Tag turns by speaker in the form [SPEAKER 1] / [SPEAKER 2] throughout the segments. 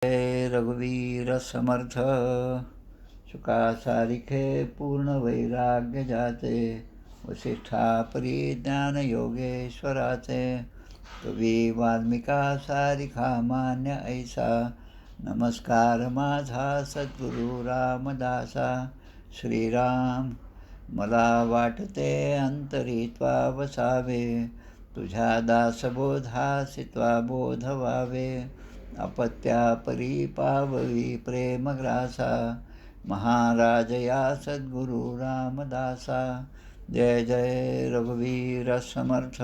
[SPEAKER 1] जय रघुवीर समर्थ शुका सारिखे पूर्ण वैराग्य जाते वसिष्ठा परिज्ञान योगेश्वराचे कवी वाल्मिका सारिखा मान्य ऐसा नमस्कार माझा सद्गुरु रामदासा श्रीराम मला वाटते अंतरित्वा वसावे तुझ्या दासबोधासित्वा बोध व्हावे अपत्या परिपाववी प्रेमग्रासा महाराज या सद्गुरु रामदासा जय जय रघुवीर समर्थ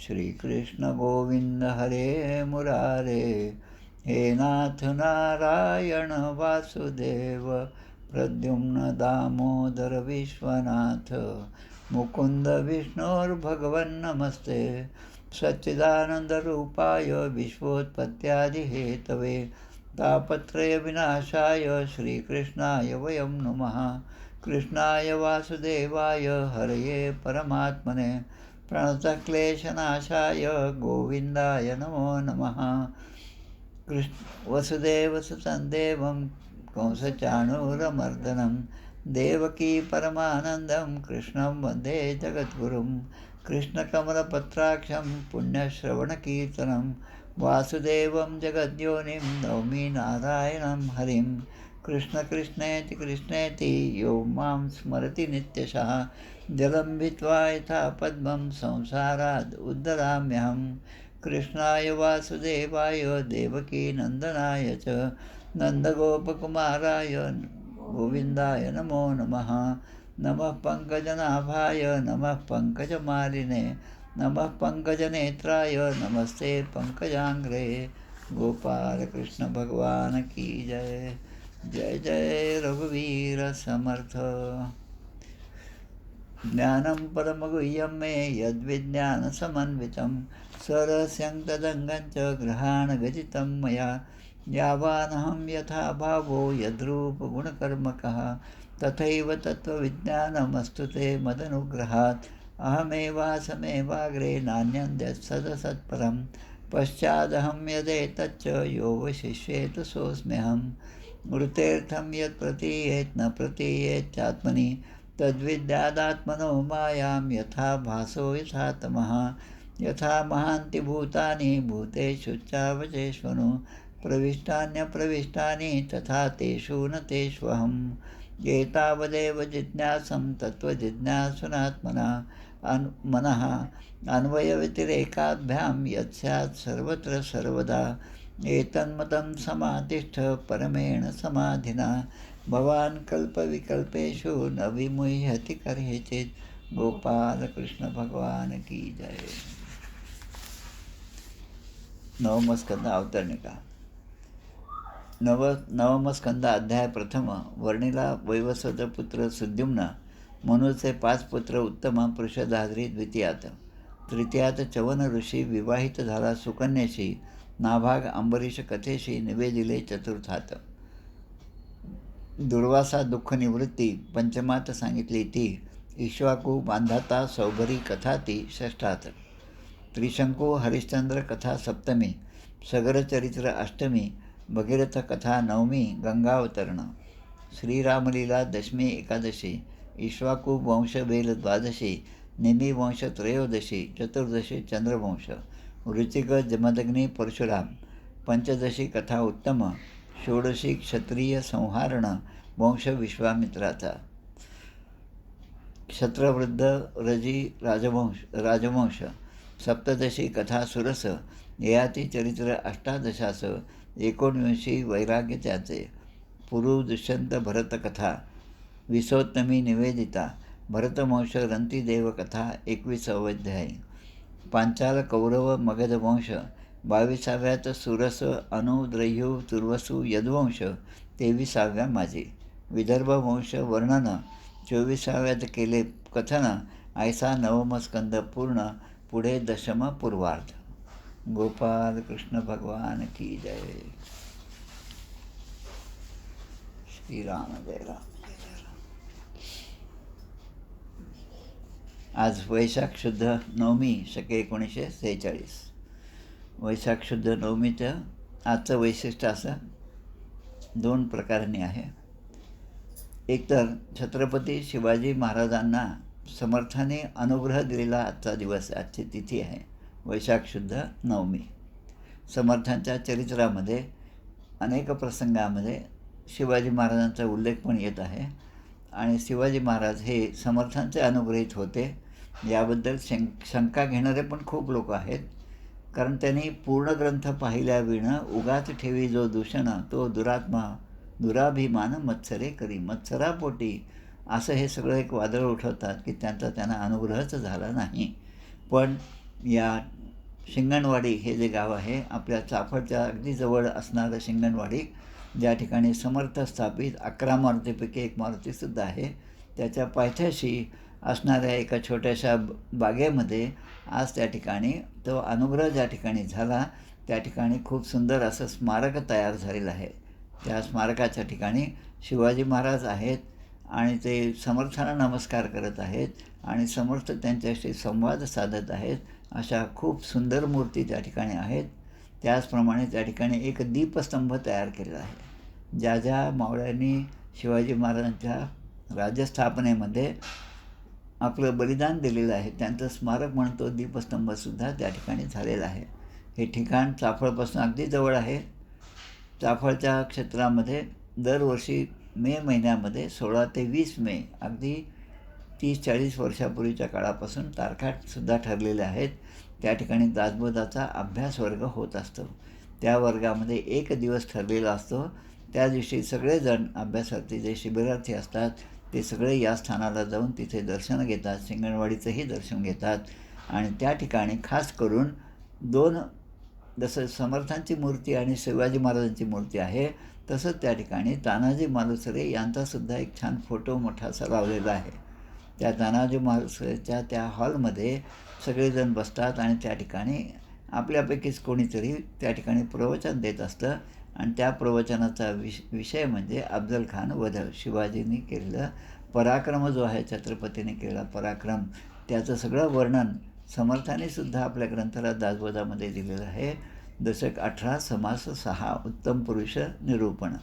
[SPEAKER 1] श्रीकृष्ण गोविंद हरे मुरारे हे नाथ नारायण वासुदेव प्रद्युम्न दामोदर विश्वनाथ मुकुंद विष्णुर्भगवन् नमस्ते सच्चिदानन्दरूपाय विश्वोत्पत्त्यादिहेतवे तापत्रयविनाशाय श्रीकृष्णाय वयं नमः कृष्णाय वासुदेवाय हरये परमात्मने प्रणतक्लेशनाशाय गोविन्दाय नमो नमः वसुदेवसुतं देवं कंसचाणूरमर्दनं देवकी परमानन्दं कृष्णं वन्दे जगद्गुरुं कृष्णकमलपत्राक्षं पुण्यश्रवणकीर्तनं वासुदेवं जगद्योनिं नौमि नारायणं हरिं कृष्णकृष्णेति कृष्णेति यो मां स्मरति नित्यशः जलं भित्त्वा यथा पद्मं संसाराद् उद्धराम्यहं कृष्णाय वासुदेवाय देवकीनन्दनाय च नन्दगोपकुमाराय गोविन्दाय नमो नमः नमः पङ्कजनाभाय नमः पङ्कजमालिने नमः पङ्कजनेत्राय नमस्ते पङ्कजाङ्ग्रे गोपालकृष्ण भगवान की जय जय जय रघुवीर समर्थ ज्ञानं परमगुह्यं मे यद्विज्ञानसमन्वितं स्वरस्यं तदङ्गं च ग्रहाणगजितं मया यावानहं यथा भावो यद्रूपगुणकर्मकः तथैव तत्त्वविज्ञानमस्तु ते मदनुग्रहात् अहमेवासमेवाग्रे नान्यद्यत्सदसत्परं पश्चादहं यदेतच्च यो वशिष्येत सोऽस्म्यहं मृतेर्थं यत् प्रतीयेत् न प्रतीयेत्यात्मनि तद्विद्यादात्मनो मायां यथा भासो यथा तमः यथा महान्ति भूतानि भूतेषु चावचेष्वनु प्रविष्टान्यप्रविष्टानि तथा तेषु न तेष्वहम् एतावदेव जिज्ञासं तत्त्वजिज्ञासुनात्मना मनः अन्वयव्यतिरेकाभ्यां यत् स्यात् सर्वत्र सर्वदा एतन्मतं समातिष्ठ परमेण समाधिना भवान् कल्पविकल्पेषु न विमुह्यति कर्हिचित् गोपाल कृष्ण भगवान की जय। नवमस्कंद अवतरणिका नवमस्कंद अध्याय प्रथम वर्णिला वैवस्वत पुत्र सुद्युम्न मनुचे 5 पुत्र उत्तम पृषदाद्री द्वितीयात तृतीयात चवन ऋषी विवाहित झाला सुकन्येशी नाभाग अंबरीश कथेशी निवेदिले चतुर्थात दुर्वासा दुःख निवृत्ती पंचमात सांगितली ती इक्ष्वाकू बांधाता सौभरी कथा ती षष्ठात त्रिशंकू हरिश्चंद्र कथा सप्तमी सगरचरित्र अष्टमी भगीरथ कथा नवमी गंगावतरण श्रीरामलीला दशमी एकादशी इक्ष्वाकू वंशबेल द्वादशी निमी वंश त्रयोदशी चतुर्दशी चंद्रवंश ऋचिक जमदग्नी परशुराम पंचदशी कथा उत्तम षोडशी क्षत्रिय संहारण वंश विश्वामित्राचा क्षत्रवृद्ध रजी राजवंश सप्तदशी कथा सुरस ययाती चरित्र अष्टादशास 19 वैराग्य त्याचे पुरु दुष्यंत भरत कथा विसोत्तमी निवेदिता भरतवंश रंतीदेव कथा 21 अध्याय पांचाल कौरव मगध वंश 22व्यात सुरस अनुद्रयू तुर्वसु यदुवंश 23व्या माझी विदर्भ वंश वर्णन 24व्यात केले कथन ऐसा नवमस्कंद पूर्ण पुढे दशम पूर्वार्ध गोपाल कृष्ण भगवान की जय श्रीराम जय राम जय राम। आज वैशाख शुद्ध नवमी शके 1946 वैशाख शुद्ध नवमीच्या आजचं वैशिष्ट्य असं दोन प्रकारांनी आहे. एकतर छत्रपती शिवाजी महाराजांना समर्थाने अनुग्रह दिलेला आजचा दिवस, आजची तिथी आहे वैशाख शुद्ध नवमी. समर्थांच्या चरित्रामध्ये अनेक प्रसंगामध्ये शिवाजी महाराजांचा उल्लेख पण येत आहे आणि शिवाजी महाराज हे समर्थांचे अनुग्रहित होते याबद्दल शंका घेणारे पण खूप लोक आहेत. कारण त्यांनी पूर्ण ग्रंथ पाहिल्या विणं उगाच ठेवी जो दूषण तो दुरात्मा दुराभिमान मत्सरे करी. मत्सरापोटी असं हे सगळं एक वादळ उठवतात की त्यांना अनुग्रहच झाला नाही. पण या शिंगणवाडी हे जे गाव आहे आपल्या चाफळच्या अगदी जवळ असणारं शिंगणवाडी, ज्या ठिकाणी समर्थ स्थापित 11 मारुतीपैकी एक मारुतीसुद्धा आहे, त्याच्या पायथ्याशी असणाऱ्या एका छोट्याशा बागेमध्ये आज त्या ठिकाणी तो अनुग्रह ज्या ठिकाणी झाला त्या ठिकाणी खूप सुंदर असं स्मारक तयार झालेलं आहे. त्या स्मारकाच्या ठिकाणी शिवाजी महाराज आहेत आणि ते समर्थांना नमस्कार करत आहेत आणि समर्थ त्यांच्याशी संवाद साधत आहेत. अशा खूप सुंदर मूर्ती त्या ठिकाणी आहेत. त्याचप्रमाणे त्या ठिकाणी एक दीपस्तंभ तयार केलेला आहे. ज्या ज्या मावळ्यांनी शिवाजी महाराजांच्या राज्यस्थापनेमध्ये आपलं बलिदान दिलेलं आहे त्यांचं स्मारक म्हणून तो दीपस्तंभसुद्धा त्या ठिकाणी झालेला आहे. हे ठिकाण चाफळपासून अगदी जवळ आहे. चाफळच्या क्षेत्रामध्ये दरवर्षी मे महिन्यामध्ये 16 ते 20 मे अगदी 30-40 वर्षापूर्वीच्या काळापासून तारखासुद्धा ठरलेल्या आहेत. त्या ठिकाणी दासबोधाचा अभ्यास वर्ग होत असतो. त्या वर्गामध्ये एक दिवस ठरलेला असतो. त्या दिवशी सगळेजण अभ्यासार्थी जे शिबिरार्थी असतात ते सगळे या स्थानाला जाऊन तिथे दर्शन घेतात, शिंगणवाडीचंही दर्शन घेतात आणि त्या ठिकाणी खास करून दोन, जसं समर्थांची मूर्ती आणि शिवाजी महाराजांची मूर्ती आहे तसंच त्या ठिकाणी तानाजी मालुसरे यांचासुद्धा एक छान फोटो मोठासा लावलेला आहे. त्या तानाजी मालुसरेच्या त्या हॉलमध्ये सगळेजण बसतात आणि त्या ठिकाणी आपल्यापैकीच कोणीतरी त्या ठिकाणी प्रवचन देत असतं आणि त्या प्रवचनाचा विषय म्हणजे अफजल खान वध, शिवाजींनी केलेलं पराक्रम जो आहे, छत्रपतीने केलेला पराक्रम, त्याचं सगळं वर्णन समर्थानेसुद्धा आपल्या ग्रंथाला दासबोधामध्ये दिलेलं आहे. दशक 18 समास 6 उत्तम पुरुष निरूपण.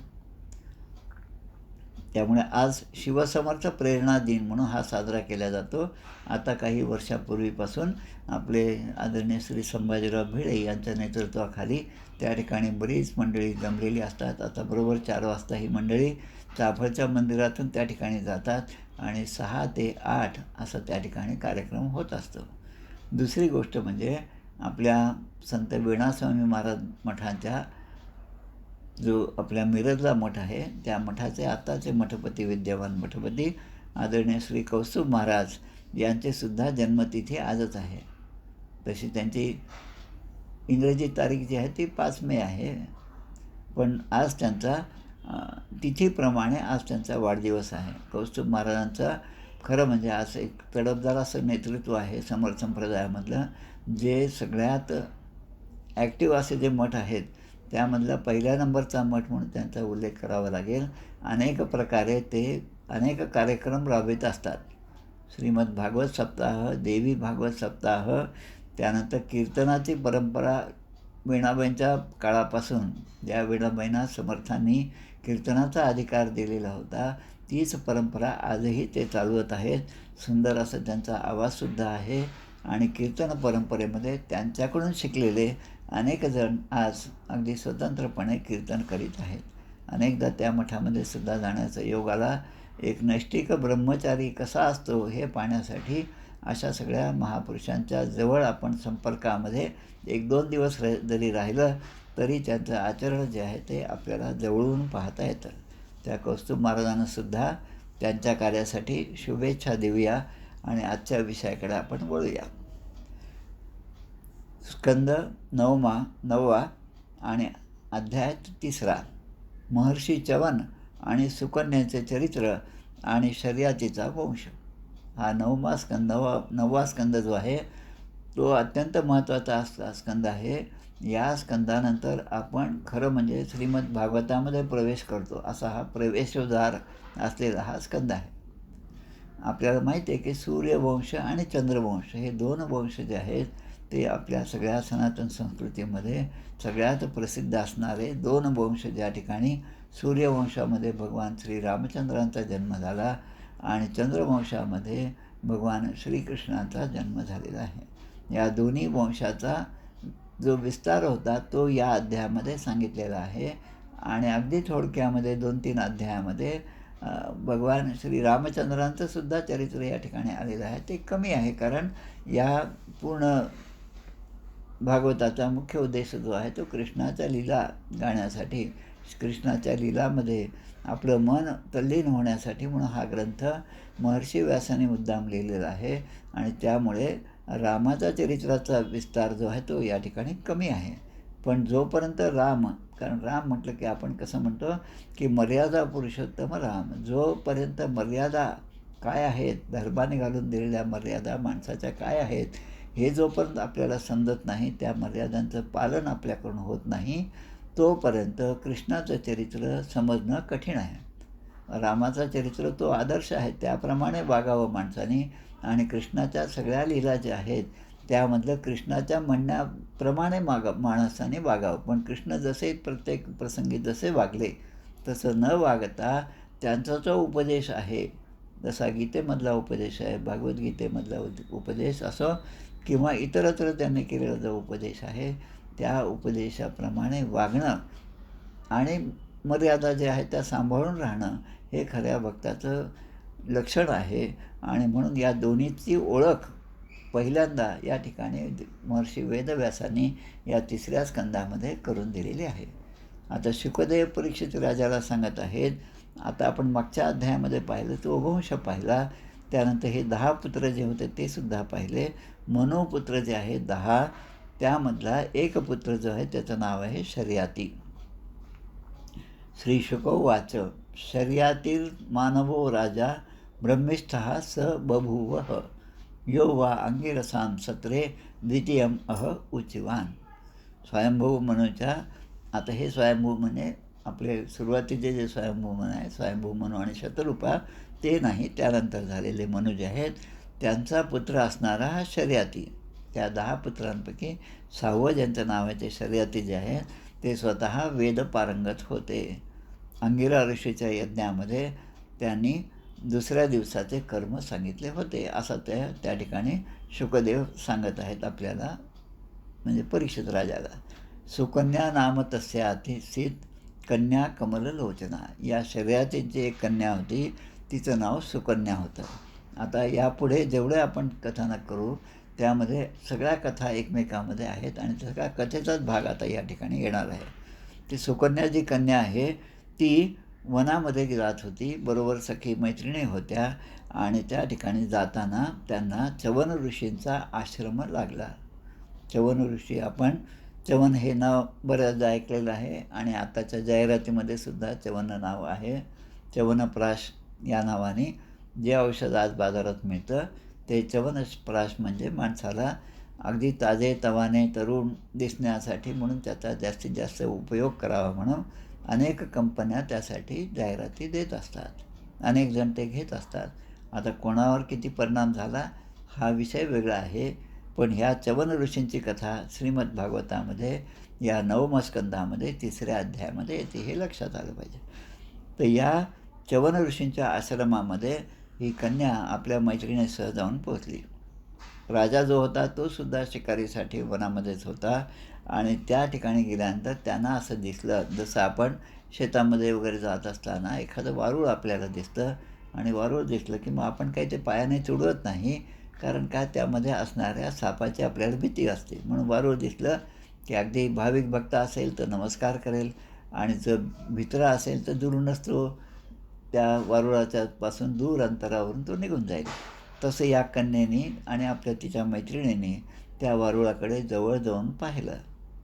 [SPEAKER 1] त्यामुळे आज शिवसमर्थ प्रेरणा दिन म्हणून हा साजरा केला जातो. आता काही वर्षापूर्वीपासून आपले आदरणीय श्री संभाजीराव भिडे यांच्या नेतृत्वाखाली त्या ठिकाणी बरीच मंडळी जमलेली असतात. आता बरोबर 4 वाजता ही मंडळी चाफळच्या मंदिरातून त्या ठिकाणी जातात आणि 6 ते 8 असा त्या ठिकाणी कार्यक्रम होत असतो. दुसरी गोष्ट म्हणजे आपल्या संत वीणास्वामी महाराज मठांच्या जो आपल्या मिरजला मठ आहे त्या मठाचे आत्ताचे मठपती, विद्यमान मठपती आदरणीय श्री कौस्तुभ महाराज यांचेसुद्धा जन्मतिथी आजच आहे. तशी त्यांची इंग्रजी तारीख जी आहे ती 5 मे आहे, पण आज त्यांचा तिथीप्रमाणे आज त्यांचा वाढदिवस आहे. कौस्तुभ महाराजांचा खरं म्हणजे आज एक तडफदार असं नेतृत्व आहे समर्थ संप्रदायामधलं, जे सगळ्यात ॲक्टिव्ह असे जे मठ आहेत त्यामधला पहिल्या नंबरचा मठ म्हणून त्यांचा उल्लेख करावा लागेल. अनेक प्रकारे ते अनेक कार्यक्रम राबवित असतात. श्रीमद भागवत सप्ताह, देवी भागवत सप्ताह, त्यानंतर कीर्तनाची परंपरा वीणाबाईंच्या काळापासून, ज्या वीणाबाईंना समर्थांनी कीर्तनाचा अधिकार दिलेला होता, तीच परंपरा आजही ते चालवत आहेत. सुंदर असं त्यांचा आवाजसुद्धा आहे आणि कीर्तन परंपरेमध्ये त्यांच्याकडून शिकलेले अनेक जण आज अगदी स्वतंत्रपणे कीर्तन करीत आहेत. अनेकदा त्या मठामध्ये सुद्धा जाण्याचा योग आला. एक नैष्टिक ब्रह्मचारी कसा असतो हे पाहण्यासाठी अशा सगळ्या महापुरुषांच्या जवळ आपण संपर्कामध्ये 1-2 दिवस जरी राहिलं तरी त्यांचं आचरण जे आहे ते आपल्याला जवळून पाहता येतं. त्या कौस्तुभ महाराजांनासुद्धा त्यांच्या कार्यासाठी शुभेच्छा देऊया आणि आजच्या विषयाकडे आपण वळूया. स्कंद 9वा आणि अध्याय 3. महर्षी च्यवन आणि सुकन्यांचे चरित्र आणि शर्यतीचा वंश. हा 9वा स्कंद जो आहे तो अत्यंत महत्त्वाचा स्कंद आहे. या स्कंदानंतर आपण खरं म्हणजे श्रीमद भागवतामध्ये प्रवेश करतो, असा हा प्रवेशद्वार असलेला हा स्कंद आहे. आपल्याला माहिती आहे की सूर्यवंश आणि चंद्रवंश हे 2 वंश जे आहेत ते आपल्या सगळ्या सनातन संस्कृतीमध्ये सगळ्यात प्रसिद्ध असणारे 2 वंश, ज्या ठिकाणी सूर्यवंशामध्ये भगवान श्रीरामचंद्रांचा जन्म झाला आणि चंद्रवंशामध्ये भगवान श्रीकृष्णांचा जन्म झालेला आहे. या दोन्ही वंशाचा जो विस्तार होता तो या अध्यायामध्ये सांगितलेला आहे. आणि अगदी थोडक्यामध्ये 2-3 अध्यायामध्ये भगवान श्रीरामचंद्रांचं सुद्धा चरित्र या ठिकाणी आलेलं आहे. ते कमी आहे, कारण या पूर्ण भागवताचा मुख्य उद्देश जो आहे तो कृष्णाच्या लीला गाण्यासाठी, कृष्णाच्या लीलामध्ये आपलं मन तल्लीन होण्यासाठी म्हणून हा ग्रंथ महर्षी व्यासाने मुद्दाम लिहिलेला आहे. आणि त्यामुळे रामाचा चरित्राचा विस्तार जो आहे तो या ठिकाणी कमी आहे. पण जोपर्यंत राम, कारण राम म्हटलं की आपण कसं म्हणतो की मर्यादा पुरुषोत्तम राम, जोपर्यंत मर्यादा काय आहेत, धर्माने घालून दिलेल्या मर्यादा माणसाच्या काय आहेत, हे जोपर्यंत आपल्याला समजत नाही, त्या मर्यादांचं पालन आपल्याकडून होत नाही, तोपर्यंत कृष्णाचं चरित्र समजणं कठीण आहे. रामाचा चरित्र तो आदर्श आहे, त्याप्रमाणे वागावं माणसाने. आणि कृष्णाच्या सगळ्या लीला ज्या आहेत त्यामधलं कृष्णाच्या म्हणण्याप्रमाणे माणसाने वागावं. पण कृष्ण जसे प्रत्येक प्रसंगी जसे वागले तसं न वागता त्यांचा जो उपदेश आहे, जसा गीतेमधला उपदेश आहे, भगवद्गीतेमधला उपदेश असो किंवा इतरत्र त्यांनी केलेला जो उपदेश आहे, त्या उपदेशाप्रमाणे वागणं आणि मर्यादा ज्या आहेत त्या सांभाळून राहणं हे खऱ्या भक्ताचं लक्षण आहे. आणि म्हणून या दोन्हीची ओळख पहिल्यांदा या ठिकाणी महर्षी वेदव्यासांनी या 3ऱ्या स्कंदामध्ये करून दिलेली आहे. आता शुकदेव परीक्षित राजाला सांगत आहेत. आता आपण मागच्या अध्यायामध्ये पाहिलं तो वंश पाहिला, त्यानंतर हे 10 पुत्र जे होते ते सुद्धा पाहिले. मनोपुत्र जे आहे 10, त्यामधला एक पुत्र जो आहे त्याचं नाव आहे शर्याती. श्री शुकौवाच शर्यातील मानवो राजा ब्रह्मिष्ठः स बभूवः यो वा अंगिरसां सत्रे द्वितीयम उचिवान. स्वयंभू मनूच्या, आता हे स्वयंभू म्हणजे आपले सुरुवातीचे जे स्वयंभू मनू आहे, स्वयंभू मनू आणि शतरूपा ते नाही, त्यानंतर झालेले मनू जे आहेत त्यांचा पुत्र असणारा हा शर्याती. त्या 10 पुत्रांपैकी 6वं ज्यांचं नाव आहे ते शर्याती जे आहे ते स्वतः वेद पारंगत होते. अंगिरा ऋषीच्या यज्ञामध्ये त्यांनी 2ऱ्या दिवसाचे कर्म सांगितले होते, असं त्या ठिकाणी शुकदेव सांगत आहेत आपल्याला, म्हणजे परीक्षित राजाला. सुकन्या नाम तस्या अतिसीत कन्या कमललोचना. या शर्यातीची एक कन्या होती, तिचं नाव सुकन्या होतं. आता यापुढे जेवढे आपण कथानक करू त्यामध्ये सगळ्या कथा एकमेकामध्ये आहेत आणि सगळ्या कथेचाच भाग आता या ठिकाणी येणार आहे. ती सुकन्या जी कन्या आहे ती वनामध्ये जात होती, बरोबर सखी मैत्रिणी होत्या आणि त्या ठिकाणी जाताना त्यांना च्यवन ऋषींचा आश्रम लागला. च्यवन ऋषी, आपण च्यवन हे नाव बऱ्याचदा ऐकलेलं आहे आणि आताच्या जाहिरातीमध्ये सुद्धा च्यवन नाव आहे. च्यवनप्राश या नावाने जे औषध आज बाजारात मिळतं ते च्यवनप्राश, म्हणजे माणसाला अगदी ताजे तवाने तरुण दिसण्यासाठी म्हणून त्याचा जास्तीत जास्त उपयोग करावा म्हणून अनेक कंपन्या त्यासाठी जाहिराती देत असतात, अनेक जण ते घेत असतात. आता कोणावर किती परिणाम झाला हा विषय वेगळा आहे, पण ह्या च्यवन ऋषींची कथा श्रीमद भागवतामध्ये या 9व्या स्कंदामध्ये 3ऱ्या अध्यायामध्ये येते, हे लक्षात आलं पाहिजे. तर या च्यवन ऋषींच्या आश्रमामध्ये ही कन्या आपल्या मैत्रिणीसह जाऊन पोहोचली. राजा जो होता तो सुद्धा शिकारीसाठी वनामध्येच होता आणि त्या ठिकाणी गेल्यानंतर त्यांना असं दिसलं, जसं आपण शेतामध्ये वगैरे जात असताना एखादं वारूळ आपल्याला दिसतं आणि वारूळ दिसलं की मग आपण काही ते पायाने चुडवत नाही, कारण का त्यामध्ये असणाऱ्या सापाची आपल्याला भीती असते. म्हणून वारूळ दिसलं की अगदी भाविक भक्त असेल तर नमस्कार करेल आणि जर भित्रा असेल तर दुरूनच तो त्या वारुळाच्या पासून दूर अंतरावरून तो निघून जाईल. तसं या कन्येने आणि आपल्या तिच्या मैत्रिणीने त्या वारुळाकडे जवळ जाऊन पाहिलं.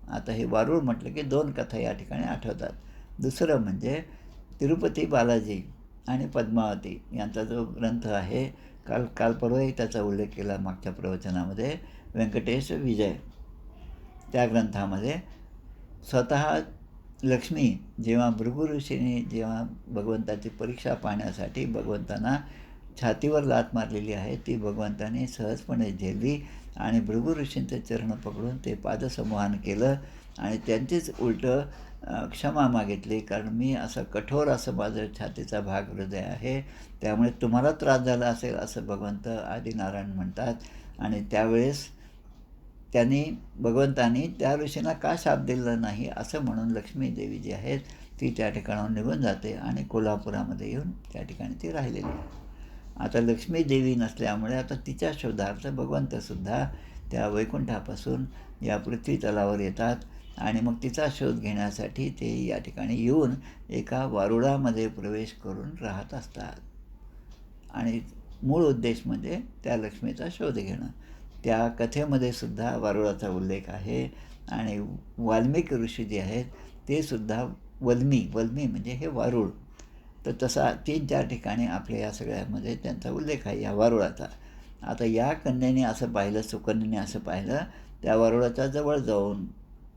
[SPEAKER 1] आता हे वारूळ म्हटलं की 2 कथा या ठिकाणी आठवतात. दुसरं म्हणजे तिरुपती बालाजी आणि पद्मावती यांचा जो ग्रंथ आहे, काल परवाही त्याचा उल्लेख केला मागच्या प्रवचनामध्ये, व्यंकटेश विजय. त्या ग्रंथामध्ये स्वतः लक्ष्मी जेव्हा भृगु ऋषीने जेव्हा भगवंताची परीक्षा पाहण्यासाठी भगवंतांना छातीवर लाथ मारलेली आहे ती भगवंताने सहजपणे झेलली आणि भृगु ऋषींचे चरण पकडून ते पादसंवहन केलं आणि त्यांचीच उलटं क्षमा मागितली, कारण मी असं कठोर असं माझं छातीचा भाग हृदय आहे, त्यामुळे तुम्हाला त्रास झाला असेल असं भगवंत आदिनारायण म्हणतात. आणि त्यावेळेस भगवंतानी त्या ऋषींना का शाप दिला नाही असं म्हणून लक्ष्मी देवी जी आहेत ती त्या ठिकाणाहून निघून जाते आणि कोल्हापुरामध्ये येऊन त्या ठिकाणी ती राहिलेली आहे. आता लक्ष्मी देवी नसल्यामुळे आता तिच्या शोधार्थ भगवंतसुद्धा त्या वैकुंठापासून या पृथ्वी तलावर येतात आणि मग तिचा शोध घेण्यासाठी ते या ठिकाणी येऊन एका वारुळामध्ये प्रवेश करून राहत असतात. आणि मूळ उद्देश म्हणजे त्या लक्ष्मीचा शोध घेणं. त्या कथेमध्ये सुद्धा वारुळाचा उल्लेख आहे आणि वाल्मिकी ऋषी जे आहेत ते सुद्धा वल्मी म्हणजे हे वारुळ. तर तसा 3-4 ठिकाणी आपल्या या सगळ्यामध्ये त्यांचा उल्लेख आहे या वारुळाचा. आता या कन्येने असं पाहिलं, सुकन्येने असं पाहिलं, त्या वारुळाच्या जवळ जाऊन,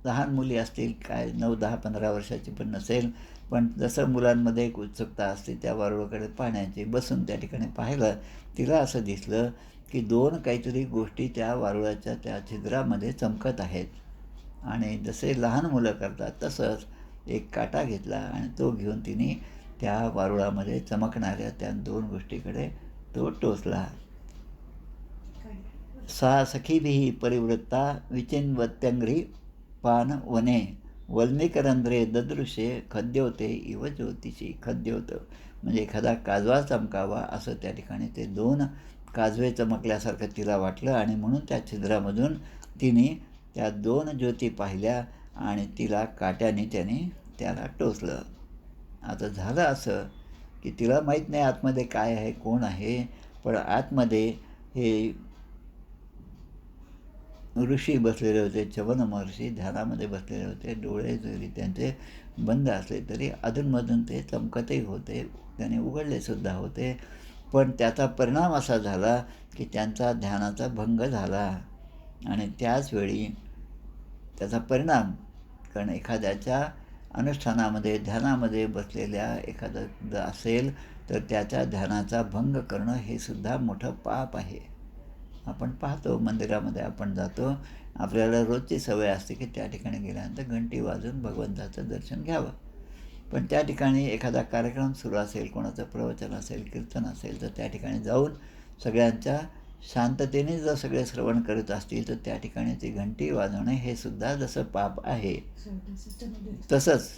[SPEAKER 1] लहान मुली असतील, काय 9, 10, 15 वर्षाची पण नसेल, पण जसं मुलांमध्ये एक उत्सुकता असते त्या वारुळाकडे पाहण्याची, बसून त्या ठिकाणी पाहिलं. तिला असं दिसलं की 2 काहीतरी गोष्टी त्या वारुळाच्या त्या छिद्रामध्ये चमकत आहेत आणि जसे लहान मुलं करतात तसंच एक काटा घेतला आणि तो घेऊन तिने त्या वारुळामध्ये चमकणाऱ्या त्या 2 गोष्टीकडे तो टोचला. सा सखीभिः परिवृत्ता विचिन्वत्यंघ्रि पान वने वल्मीकरंध्रे ददृशे खद्योते इव ज्योतिषी. खद्योत म्हणजे एखादा काजवा चमकावा असं त्या ठिकाणी ते 2 काजवे चमकल्यासारखं तिला वाटलं आणि म्हणून त्या छिद्रामधून तिने त्या 2 ज्योती पाहिल्या आणि तिला काट्याने त्याला टोचलं. आता झालं असं की तिला माहीत नाही आतमध्ये काय आहे, कोण आहे, पण आतमध्ये हे ऋषी बसलेले होते, च्यवन महर्षी ध्यानामध्ये बसलेले होते. डोळे जरी त्यांचे बंद असले तरी अधूनमधून ते चमकतही होते, त्याने उघडलेसुद्धा होते. पण त्याचा परिणाम असा झाला की त्यांचा ध्यानाचा भंग झाला आणि त्याचवेळी त्याचा परिणाम, कारण एखाद्याच्या अनुष्ठानामध्ये ध्यानामध्ये बसलेल्या एखादं असेल तर त्याच्या ध्यानाचा भंग करणं हे सुद्धा मोठं पाप आहे. आपण पाहतो मंदिरामध्ये आपण जातो, आपल्याला रोजची सवय असते की त्या ठिकाणी गेल्यानंतर घंटी वाजून भगवंताचं दर्शन घ्यावं. पण त्या ठिकाणी एखादा कार्यक्रम सुरू असेल, कोणाचं प्रवचन असेल, कीर्तन असेल, तर त्या ठिकाणी जाऊन सगळ्यांच्या शांततेने जर सगळे श्रवण करत असतील तर त्या ठिकाणी ती घंटी वाजवणे हे सुद्धा जसं पाप आहे तसंच.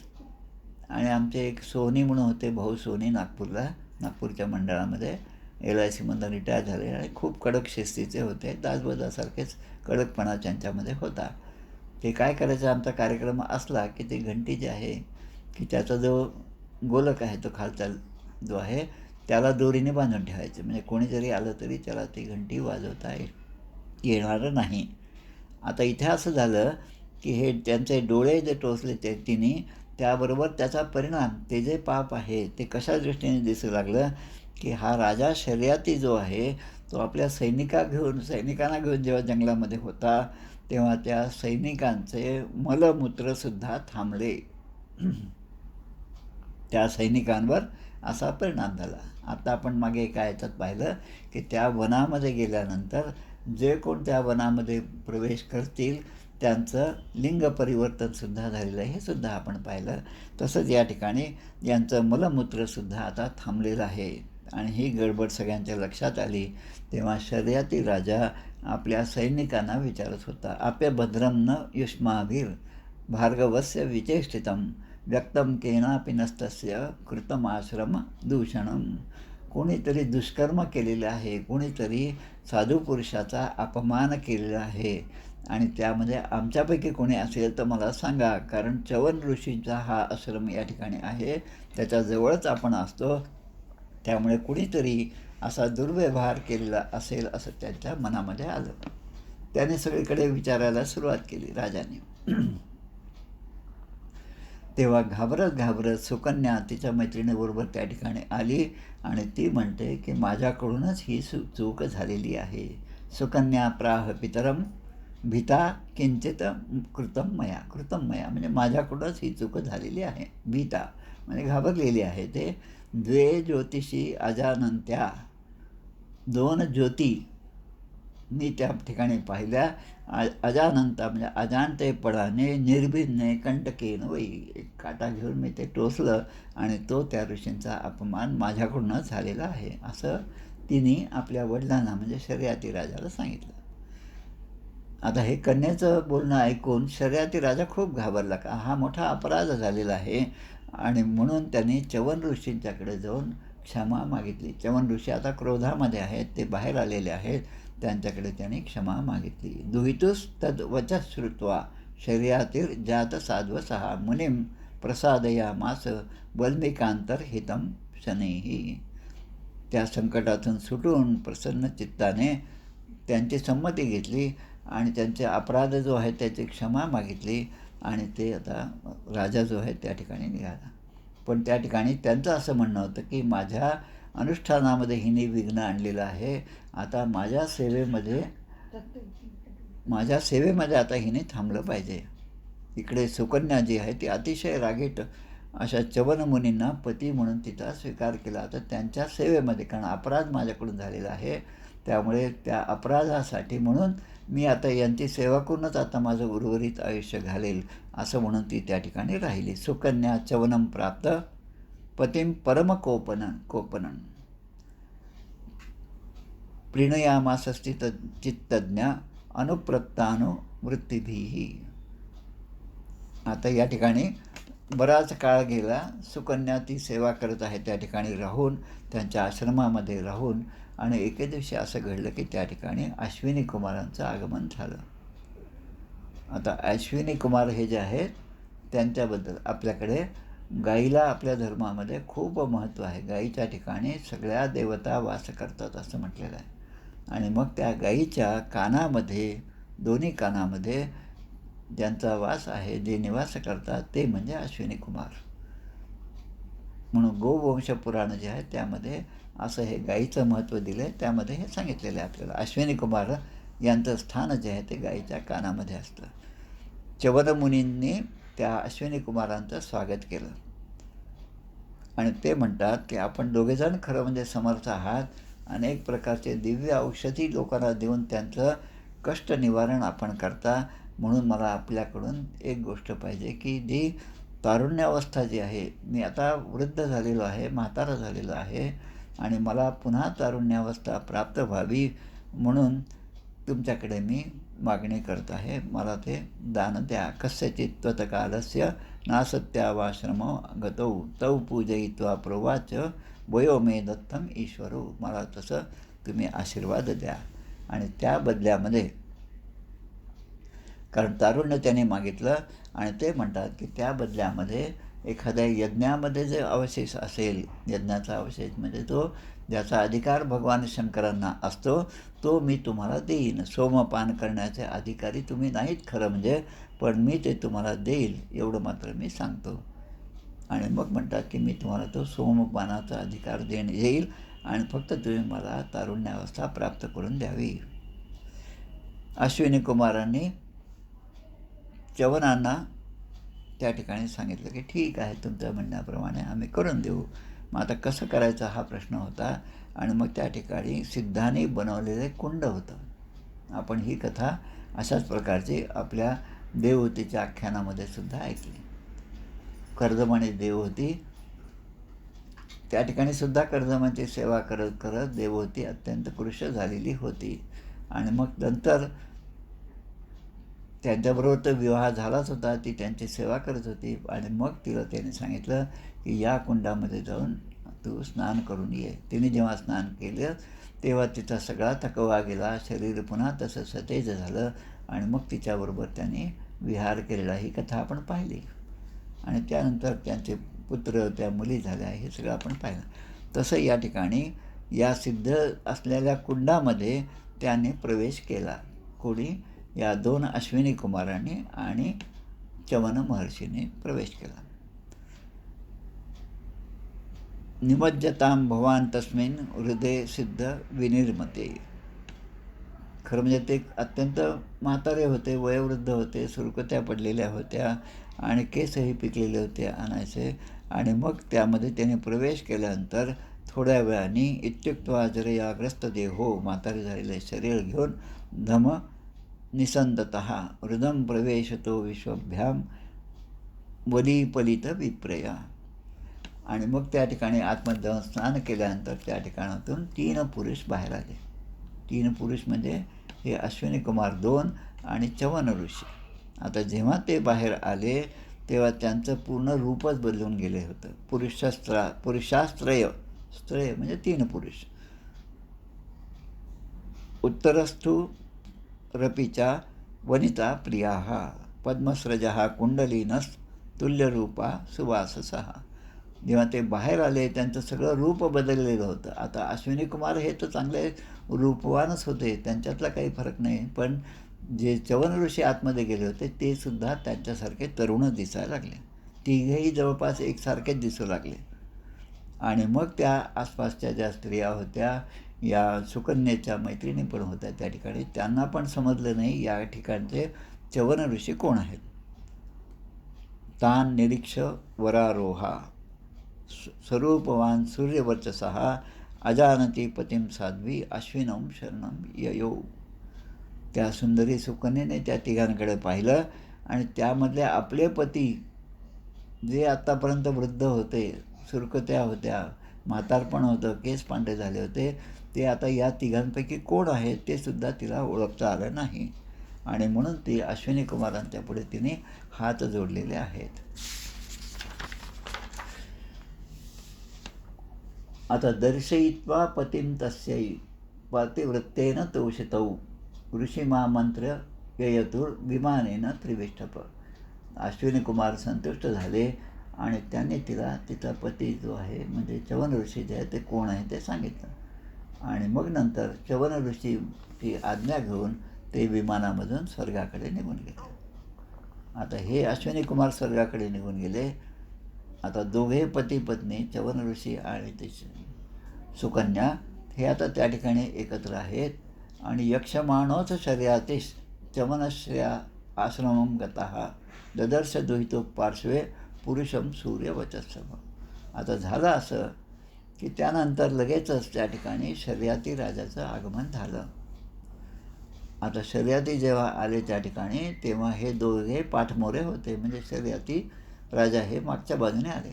[SPEAKER 1] आणि आमचे एक सोनी म्हणून होते, भाऊ सोनी, नागपूरच्या मंडळामध्ये LICमधून रिटायर झाले आणि खूप कडक शिस्तीचे होते. दासबोधासारखेच कडकपणा त्यांच्यामध्ये होता. ते काय करायचं, आमचा कार्यक्रम असला की ते घंटी जी आहे की त्याचा जो गोलक आहे तो खालचा जो आहे त्याला दोरीने बांधून ठेवायचे, म्हणजे कोणी जरी आलं तरी त्याला ती घंटी वाजवता येणार नाही. आता इथे असं झालं की हे त्यांचे डोळे जे टोचले तिने, त्याबरोबर त्याचा परिणाम, ते जे पाप आहे ते कशा दृष्टीने दिसू लागलं की हा राजा शर्यती जो आहे तो आपल्या सैनिकांना घेऊन जेव्हा जंगलामध्ये होता तेव्हा त्या सैनिकांचे मलमूत्रसुद्धा थांबले. त्या सैनिकांवर असा परिणाम झाला. आता आपण मागे एका ह्याच्यात पाहिलं की त्या वनामध्ये गेल्यानंतर जे कोण त्या वनामध्ये प्रवेश करतील त्यांचं लिंग परिवर्तनसुद्धा झालेलं आहे, हे सुद्धा आपण पाहिलं. तसंच या ठिकाणी यांचं मलमूत्रसुद्धा आता थांबलेलं आहे. आणि ही गडबड सगळ्यांच्या लक्षात आली तेव्हा शर्यती राजा आपल्या सैनिकांना विचारत होता, आपे भद्रम न युष्माभिर भार्गवस्य विचेष्टितम व्यक्तम केनापि नस्तस्य कृतमाश्रम दूषणम. कोणीतरी दुष्कर्म केलेलं आहे, कोणीतरी साधू पुरुषाचा अपमान केलेला आहे आणि त्यामध्ये आमच्यापैकी कोणी असेल तर मला सांगा, कारण च्यवन ऋषींचा हा आश्रम या ठिकाणी आहे, त्याच्याजवळच आपण असतो, त्यामुळे कुणीतरी असा दुर्व्यवहार केलेला असेल असं त्यांच्या मनामध्ये आलं. त्याने सगळीकडे विचारायला सुरुवात केली राजाने. तेव्हा घाबरत सुकन्या तिच्या मैत्रिणीबरोबर त्या ठिकाणी आली आणि ती म्हणते की माझ्याकडूनच ही चूक झालेली आहे. सुकन्या प्राह पितरम भीता किंचित कृतम मया म्हणजे माझ्याकडूनच ही चूक झालेली आहे. भीता म्हणजे घाबरलेली आहे. ते द्वे ज्योतिषी अजानंत्या 2 ज्योती मी त्या ठिकाणी पाहिल्या. अजानंता म्हणजे अजाणतेपणाने निर्भीडने कंटकेन वै, एक काटा घेऊन मी ते टोचलं आणि तो त्या ऋषींचा अपमान माझ्याकडूनच झालेला आहे, असं तिने आपल्या वडिलांना म्हणजे शर्यती राजाला सांगितलं. आता हे कन्येचं बोलणं ऐकून शर्यती राजा खूप घाबरला, का हा मोठा अपराध झालेला आहे. आणि म्हणून त्यांनी च्यवन ऋषींच्याकडे जाऊन क्षमा मागितली. च्यवन ऋषी आता क्रोधामध्ये आहेत, ते बाहेर आलेले आहेत. त्यांच्याकडे त्यांनी क्षमा मागितली. दुहितुस तद वचः श्रुत्वा शर्यातीर जात साध्वसहा मुनिम प्रसादयामास वल्मिकांतर हितम शनैः. त्या संकटातून सुटून प्रसन्न चित्ताने त्यांची संमती घेतली आणि त्यांचे अपराध जो आहे त्याची क्षमा मागितली आणि ते आता राजा जो आहे त्या ठिकाणी निघाला. पण त्या ठिकाणी त्यांचं असं म्हणणं होतं की माझ्या अनुष्ठानामध्ये हिने विघ्न आणलेलं आहे. आता माझ्या सेवेमध्ये आता हिने थांबलं पाहिजे. इकडे सुकन्या जी आहे ती अतिशय रागीट अशा च्यवन मुनींना पती म्हणून तिचा स्वीकार केला. तर त्यांच्या सेवेमध्ये, कारण अपराध माझ्याकडून झालेला आहे, त्यामुळे त्या अपराधासाठी म्हणून मी आता यांची सेवा करूनच आता माझं उर्वरित आयुष्य घालेल, असं म्हणून ती त्या ठिकाणी राहिली. सुकन्या च्यवनम प्राप्त पतिम परमकोपनन प्रीणयामासस्थित चित्तज्ञा अनुप्रत्तानुवृत्तीभिः. आता या ठिकाणी बराच काळ गेला. सुकन्या ती सेवा करत आहे त्या ठिकाणी राहून, त्यांच्या आश्रमामध्ये राहून. आणि एके दिवशी असं घडलं की त्या ठिकाणी अश्विनी कुमारांचं आगमन झालं. आता अश्विनी कुमार हे जे आहेत त्यांच्याबद्दल आपल्याकडे गाईला आपल्या धर्मामध्ये खूप महत्त्व आहे. गाईच्या ठिकाणी सगळ्या देवता वास करतात असं म्हटलेलं आहे. आणि मग त्या गाईच्या कानामध्ये, दोन्ही कानामध्ये ज्यांचा वास आहे, जे निवास करतात ते म्हणजे अश्विनी कुमार. म्हणून गोवंश पुराण जे आहे त्यामध्ये असं हे गाईचं महत्त्व दिलं आहे. त्यामध्ये हे सांगितलेलं आहे आपल्याला. अश्विनी कुमार यांचं स्थान जे आहे ते गाईच्या कानामध्ये असतं. च्यवन मुनींनी त्या अश्विनी कुमारांचं स्वागत केलं आणि ते म्हणतात की आपण दोघेजण खरं म्हणजे समर्थ आहात. अनेक प्रकारचे दिव्य औषधी लोकांना देऊन त्यांचं कष्ट निवारण आपण करता. म्हणून मला आपल्याकडून एक गोष्ट पाहिजे की जी तारुण्यावस्था जी आहे, मी आता वृद्ध झालेलो आहे, म्हातारा झालेलो आहे आणि मला पुन्हा तारुण्यावस्था प्राप्त व्हावी म्हणून तुमच्याकडे मी मागणी करत आहे. मला ते दान द्या. कस्यचित त्वत्कालस्य नासत्यावाश्रमो गतौ तौ पूजयित्वा प्रोवाच वयो मे दत्तम ईश्वरो. मला तसं तुम्ही आशीर्वाद द्या. आणि त्या बदल्यामध्ये, कारण तारुण्य त्याने मागितलं आणि ते म्हणतात की त्या बदल्यामध्ये एखाद्या यज्ञामध्ये जे अवशेष असेल, यज्ञाचा अवशेष म्हणजे तो ज्याचा अधिकार भगवान शंकरांना असतो, तो मी तुम्हाला देईन. सोमपान करण्याचे अधिकारी तुम्ही नाहीत खरं म्हणजे, पण मी ते तुम्हाला देईल एवढं मात्र मी सांगतो. आणि मग म्हणतात की मी तुम्हाला तो सोमपानाचा अधिकार येईल आणि फक्त तुम्ही मला तारुण्यावस्था प्राप्त करून द्यावी. अश्विनी कुमारांनी च्यवनांना त्या ठिकाणी सांगितलं की ठीक आहे, तुमच्या म्हणण्याप्रमाणे आम्ही करून देऊ. मग आता कसं करायचं हा प्रश्न होता. आणि मग त्या ठिकाणी सिद्धांनी बनवलेले कुंड होतं. आपण ही कथा अशाच प्रकारची आपल्या देवहूतीच्या आख्यानामध्ये सुद्धा ऐकली. कर्दमणी देवहूती, त्या ठिकाणी सुद्धा कर्दमांची सेवा करत करत देवहूती अत्यंत कृश झालेली होती. आणि मग नंतर त्यांच्याबरोबर तर विवाह झालाच होता, ती त्यांची सेवा करत होती. आणि मग तिला त्याने सांगितलं की या कुंडामध्ये जाऊन तू स्नान करून ये. तिने जेव्हा स्नान केलं तेव्हा तिचा सगळा थकवा गेला, शरीर पुन्हा तसं सतेज झालं आणि मग तिच्याबरोबर त्यांनी विहार केलेला, ही कथा आपण पाहिली. आणि त्यानंतर त्यांचे पुत्र, त्या मुली झाल्या, हे सगळं आपण पाहिलं. तसं या ठिकाणी या सिद्ध असलेल्या कुंडामध्ये त्याने प्रवेश केला. कोणी? या 2 अश्विनी कुमारांनी आणि च्यवन महर्षीने प्रवेश केला. निमज्जतां भवान तस्मिन् हृदय सिद्ध विनिर्मते. खरं म्हणजे ते अत्यंत म्हातारे होते, वयोवृद्ध होते, सुरकुत्या पडलेल्या होत्या आणि केसही पिकलेले होते आणायचे. आणि मग त्यामध्ये त्याने प्रवेश केल्यानंतर थोड्या वेळाने इत्युक्त्वा जरयाग्रस्त देहो, म्हातारे झालेले शरीर घेऊन धम निसंदतः हृदम प्रवेशतो विश्वभ्याम वलीपलित विप्रया. आणि मग त्या ठिकाणी आतमध्ये जाऊन स्नान केल्यानंतर त्या ठिकाणातून 3 पुरुष बाहेर आले. 3 पुरुष म्हणजे हे अश्विनी कुमार 2 आणि च्यवन ऋषी. आता जेव्हा ते बाहेर आले तेव्हा त्यांचं पूर्ण रूपच बदलून गेले होतं. पुरुषास्त्रय, स्त्रय म्हणजे 3 पुरुष. उत्तरस्थू रपीच्या वनिता प्रियाः पद्मस्रजः कुंडलीनस तुल्यरूपा सुवाससः. जेव्हा ते बाहेर आले त्यांचं सगळं रूप बदललेलं होतं. आता अश्विनी कुमार हे तर चांगले रूपवानच होते, त्यांच्यातला काही फरक नाही. पण जे च्यवन ऋषी आतमध्ये गेले होते ते सुद्धा त्यांच्यासारखे तरुण दिसायला लागले. तिघेही जवळपास एकसारखेच दिसू लागले. आणि मग त्या आसपासच्या ज्या स्त्रिया होत्या, या सुकन्येच्या मैत्रिणी पण होत्या त्या ठिकाणी, त्यांना पण समजलं नाही या ठिकाणचे च्यवन ऋषी कोण आहेत. तान निरीक्ष वरारोहा स्वरूपवान सूर्यवर्चसः अजानती पतिम साध्वी अश्विनम शरणम ययो. त्या सुंदरी सुकन्येने त्या तिघांकडे पाहिलं आणि त्यामधले आपले पती जे आत्तापर्यंत वृद्ध होते, सुरकत्या होत्या, म्हातारपण होतं, केस पांढरे झाले होते, ते आता या तिघांपैकी कोण आहे ते सुद्धा तिला ओळखता आलं नाही. आणि म्हणून ती अश्विनी कुमारांच्या पुढे तिने हात जोडलेले आहेत. आता दर्शयित्वा पतिं तस्यै पतिवृत्तेन तोषितौ ऋषिमामंत्र ययतुर विमानेन त्रिविष्टप. अश्विनी कुमार संतुष्ट झाले आणि त्यांनी तिला तिचा पती जो आहे म्हणजे च्यवन ऋषी जे आहे ते कोण आहे ते सांगितलं. आणि मग नंतर च्यवन ऋषीची आज्ञा घेऊन ते विमानामधून स्वर्गाकडे निघून गेले. आता हे अश्विनी कुमार स्वर्गाकडे निघून गेले. आता दोघे पती पत्नी च्यवन ऋषी आणि ते सुकन्या हे आता त्या ठिकाणी एकत्र आहेत. आणि यक्षमाणोच शर्यातीश च्यवनश्र्या आश्रमं गतः ददर्श दुहितो पार्श्वे पुरुषम सूर्यवचस्सम. आता झालं असं की त्यानंतर लगेचच त्या ठिकाणी शर्याती राजाचं आगमन झालं. आता शर्याती जेव्हा आले त्या ठिकाणी तेव्हा हे दोघे पाठमोरे होते, म्हणजे शर्याती राजा हे मागच्या बाजूने आले.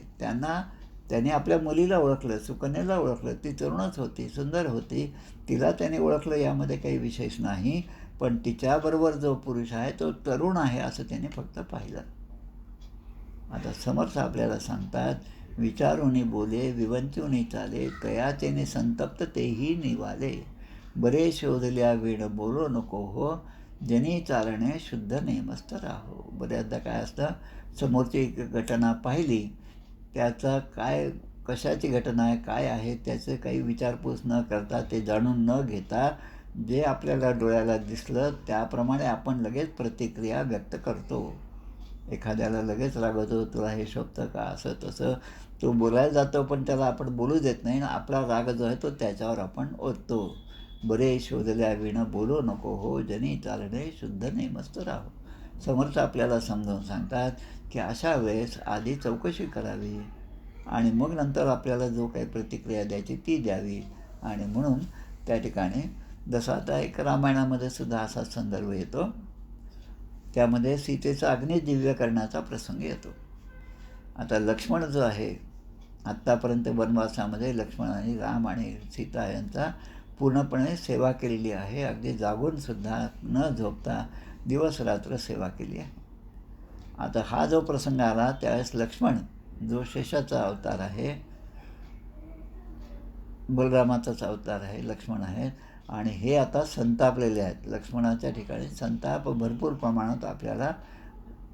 [SPEAKER 1] त्यांनी आपल्या मुलीला ओळखलं, सुकन्याला ओळखलं. ती तरुणच होती, सुंदर होती, तिला त्याने ओळखलं, यामध्ये काही विशेष नाही. पण तिच्याबरोबर जो पुरुष आहे तो तरुण आहे असं त्याने फक्त पाहिलं. आता समर्थ आपल्याला सांगतात, विचारुनी बोले विवंचुनी चाले कयाचेने संतप्त तेही निवाले बरे शोधल्या वेळ बोलो नको हो जनी चालणे शुद्ध नेमस्त राहो. बऱ्याचदा काय असतं, समोरची घटना पाहिली, त्याचा काय कशाची घटना आहे काय आहे त्याचं काही विचारपूस न करता, ते जाणून न घेता, जे आपल्याला डोळ्याला दिसलं त्याप्रमाणे आपण लगेच प्रतिक्रिया व्यक्त करतो. एखाद्याला लगेच रागवतो, तुला हे शोभतं का, असं तसं तो बोलायला जातो, पण त्याला आपण बोलू देत नाही. आपला राग जो आहे तो त्याच्यावर आपण ओततो. बरे शोधल्या विण बोलू नको हो जनी चालणे शुद्ध नेमस्त राहो. समर्थ आपल्याला समजावून सांगतात की अशा वेळेस आधी चौकशी करावी आणि मग नंतर आपल्याला जो काही प्रतिक्रिया द्यायची ती द्यावी. आणि म्हणून त्या ठिकाणी जसं आता एक रामायणामध्ये सुद्धा असा संदर्भ येतो, त्यामध्ये सीतेचा अग्निदिव्य करण्याचा प्रसंग येतो. आता लक्ष्मण जो आहे, आत्तापर्यंत वनवासामध्ये लक्ष्मणाने राम आणि सीता यांचा पूर्णपणे सेवा केलेली आहे. अगदी जागूनसुद्धा न झोपता दिवस रात्र सेवा केली आहे. आता हा जो प्रसंग आला त्यावेळेस लक्ष्मण जो शेषाचा अवतार आहे, बलरामाचाच अवतार आहे, लक्ष्मण आहे, आणि हे आता संतापलेले आहेत. लक्ष्मणाच्या ठिकाणी संताप भरपूर प्रमाणात आपल्याला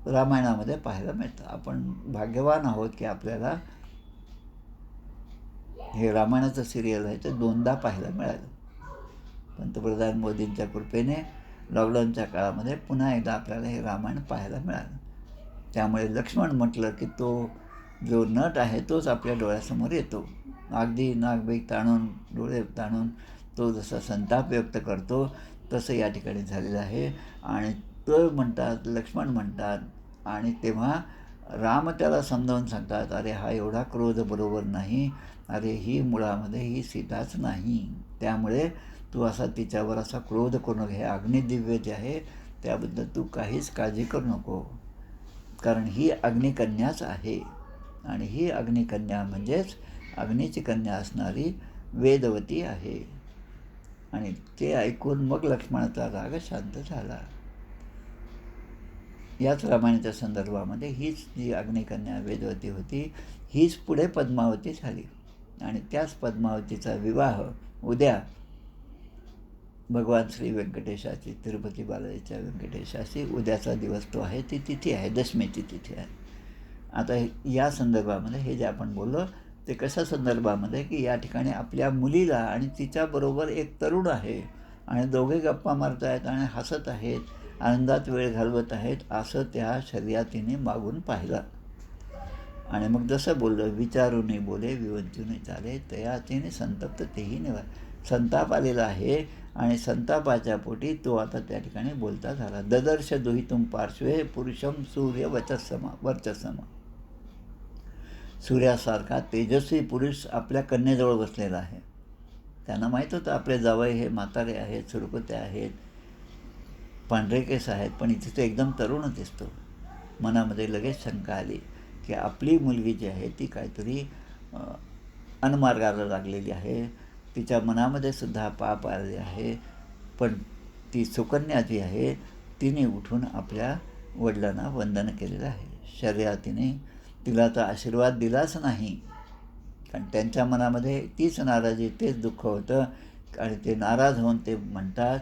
[SPEAKER 1] रामायणामध्ये पाहायला मिळतं. आपण भाग्यवान आहोत की आपल्याला हे रामायणाचं सिरियल आहे ते 2दा पाहायला मिळालं. पंतप्रधान मोदींच्या कृपेने लॉकडाऊनच्या काळामध्ये पुन्हा एकदा आपल्याला हे रामायण पाहायला मिळालं. त्यामुळे लक्ष्मण म्हटलं की तो जो नट आहे तोच आपल्या डोळ्यासमोर येतो. अगदी नागबीक ताणून, डोळे ताणून तो जसा संताप व्यक्त करतो तसं या ठिकाणी झालेलं आहे. आणि तो म्हणतात, लक्ष्मण म्हणतात, आणि तेव्हा राम त्याला समजावून सांगतात, अरे हा एवढा क्रोध बरोबर नाही, अरे ही मुळामध्ये ही सीताच नाही, त्यामुळे तू असा तिच्यावर असा क्रोध करू नको. हे अग्निदिव्य जे आहे त्याबद्दल तू काहीच काळजी करू नको, कारण ही अग्निकन्याच आहे. आणि ही अग्निकन्या म्हणजेच अग्नीची कन्या असणारी वेदवती आहे. आणि ते ऐकून मग लक्ष्मणाचा राग शांत झाला. याच रामायणाच्या संदर्भामध्ये हीच जी अग्निकन्या वेदवती होती, हीच पुढे पद्मावती झाली. आणि त्याच पद्मावतीचा विवाह उद्या भगवान श्री व्यंकटेशाची, तिरुपती बालाजीच्या व्यंकटेशाची उद्याचा दिवस तो आहे, ती तिथी आहे, दशमीची तिथी आहे. आता या संदर्भामध्ये हे जे आपण बोललो ते कशा संदर्भामध्ये, की या ठिकाणी आपल्या मुलीला आणि तिच्याबरोबर एक तरुण आहे आणि दोघे गप्पा मारत आहेत आणि हसत आहेत, आनंदात वेळ घालवत आहेत, असं त्या शर्यतीने मागून पाहिलं. आणि मग जसं बोललं, विचारूनही बोले विवंचूनही चाले, तयाचेने संतप्त तेही निवा. संताप आलेला आहे आणि संतापाच्या पोटी तो आता त्या ठिकाणी बोलता झाला. ददर्श दुहितुम पार्श्वे पुरुषम सूर्य वर्चस्सम. सूर्यासारखा तेजस्वी पुरुष आपल्या कन्येजवळ बसलेला आहे. त्यांना माहीत होतं आपले जावई हे म्हातारे आहेत, सुरकुते आहेत, पांढरे केस आहेत, पण इथे तो एकदम तरुण दिसतो. मनामध्ये लगेच शंका आली की आपली मुलगी जी आहे ती काहीतरी अनमार्गाला लागलेली आहे, तिच्या मनामध्ये सुद्धा पाप आले आहे. पण ती सुकन्या जी आहे तिने उठून आपल्या वडिलांना वंदन केलेलं आहे. शर्यतीने तिला तर आशीर्वाद दिलाच नाही, कारण त्यांच्या मनामध्ये तीच नाराजी, तेच दुःख होतं. आणि ते नाराज होऊन ते म्हणतात,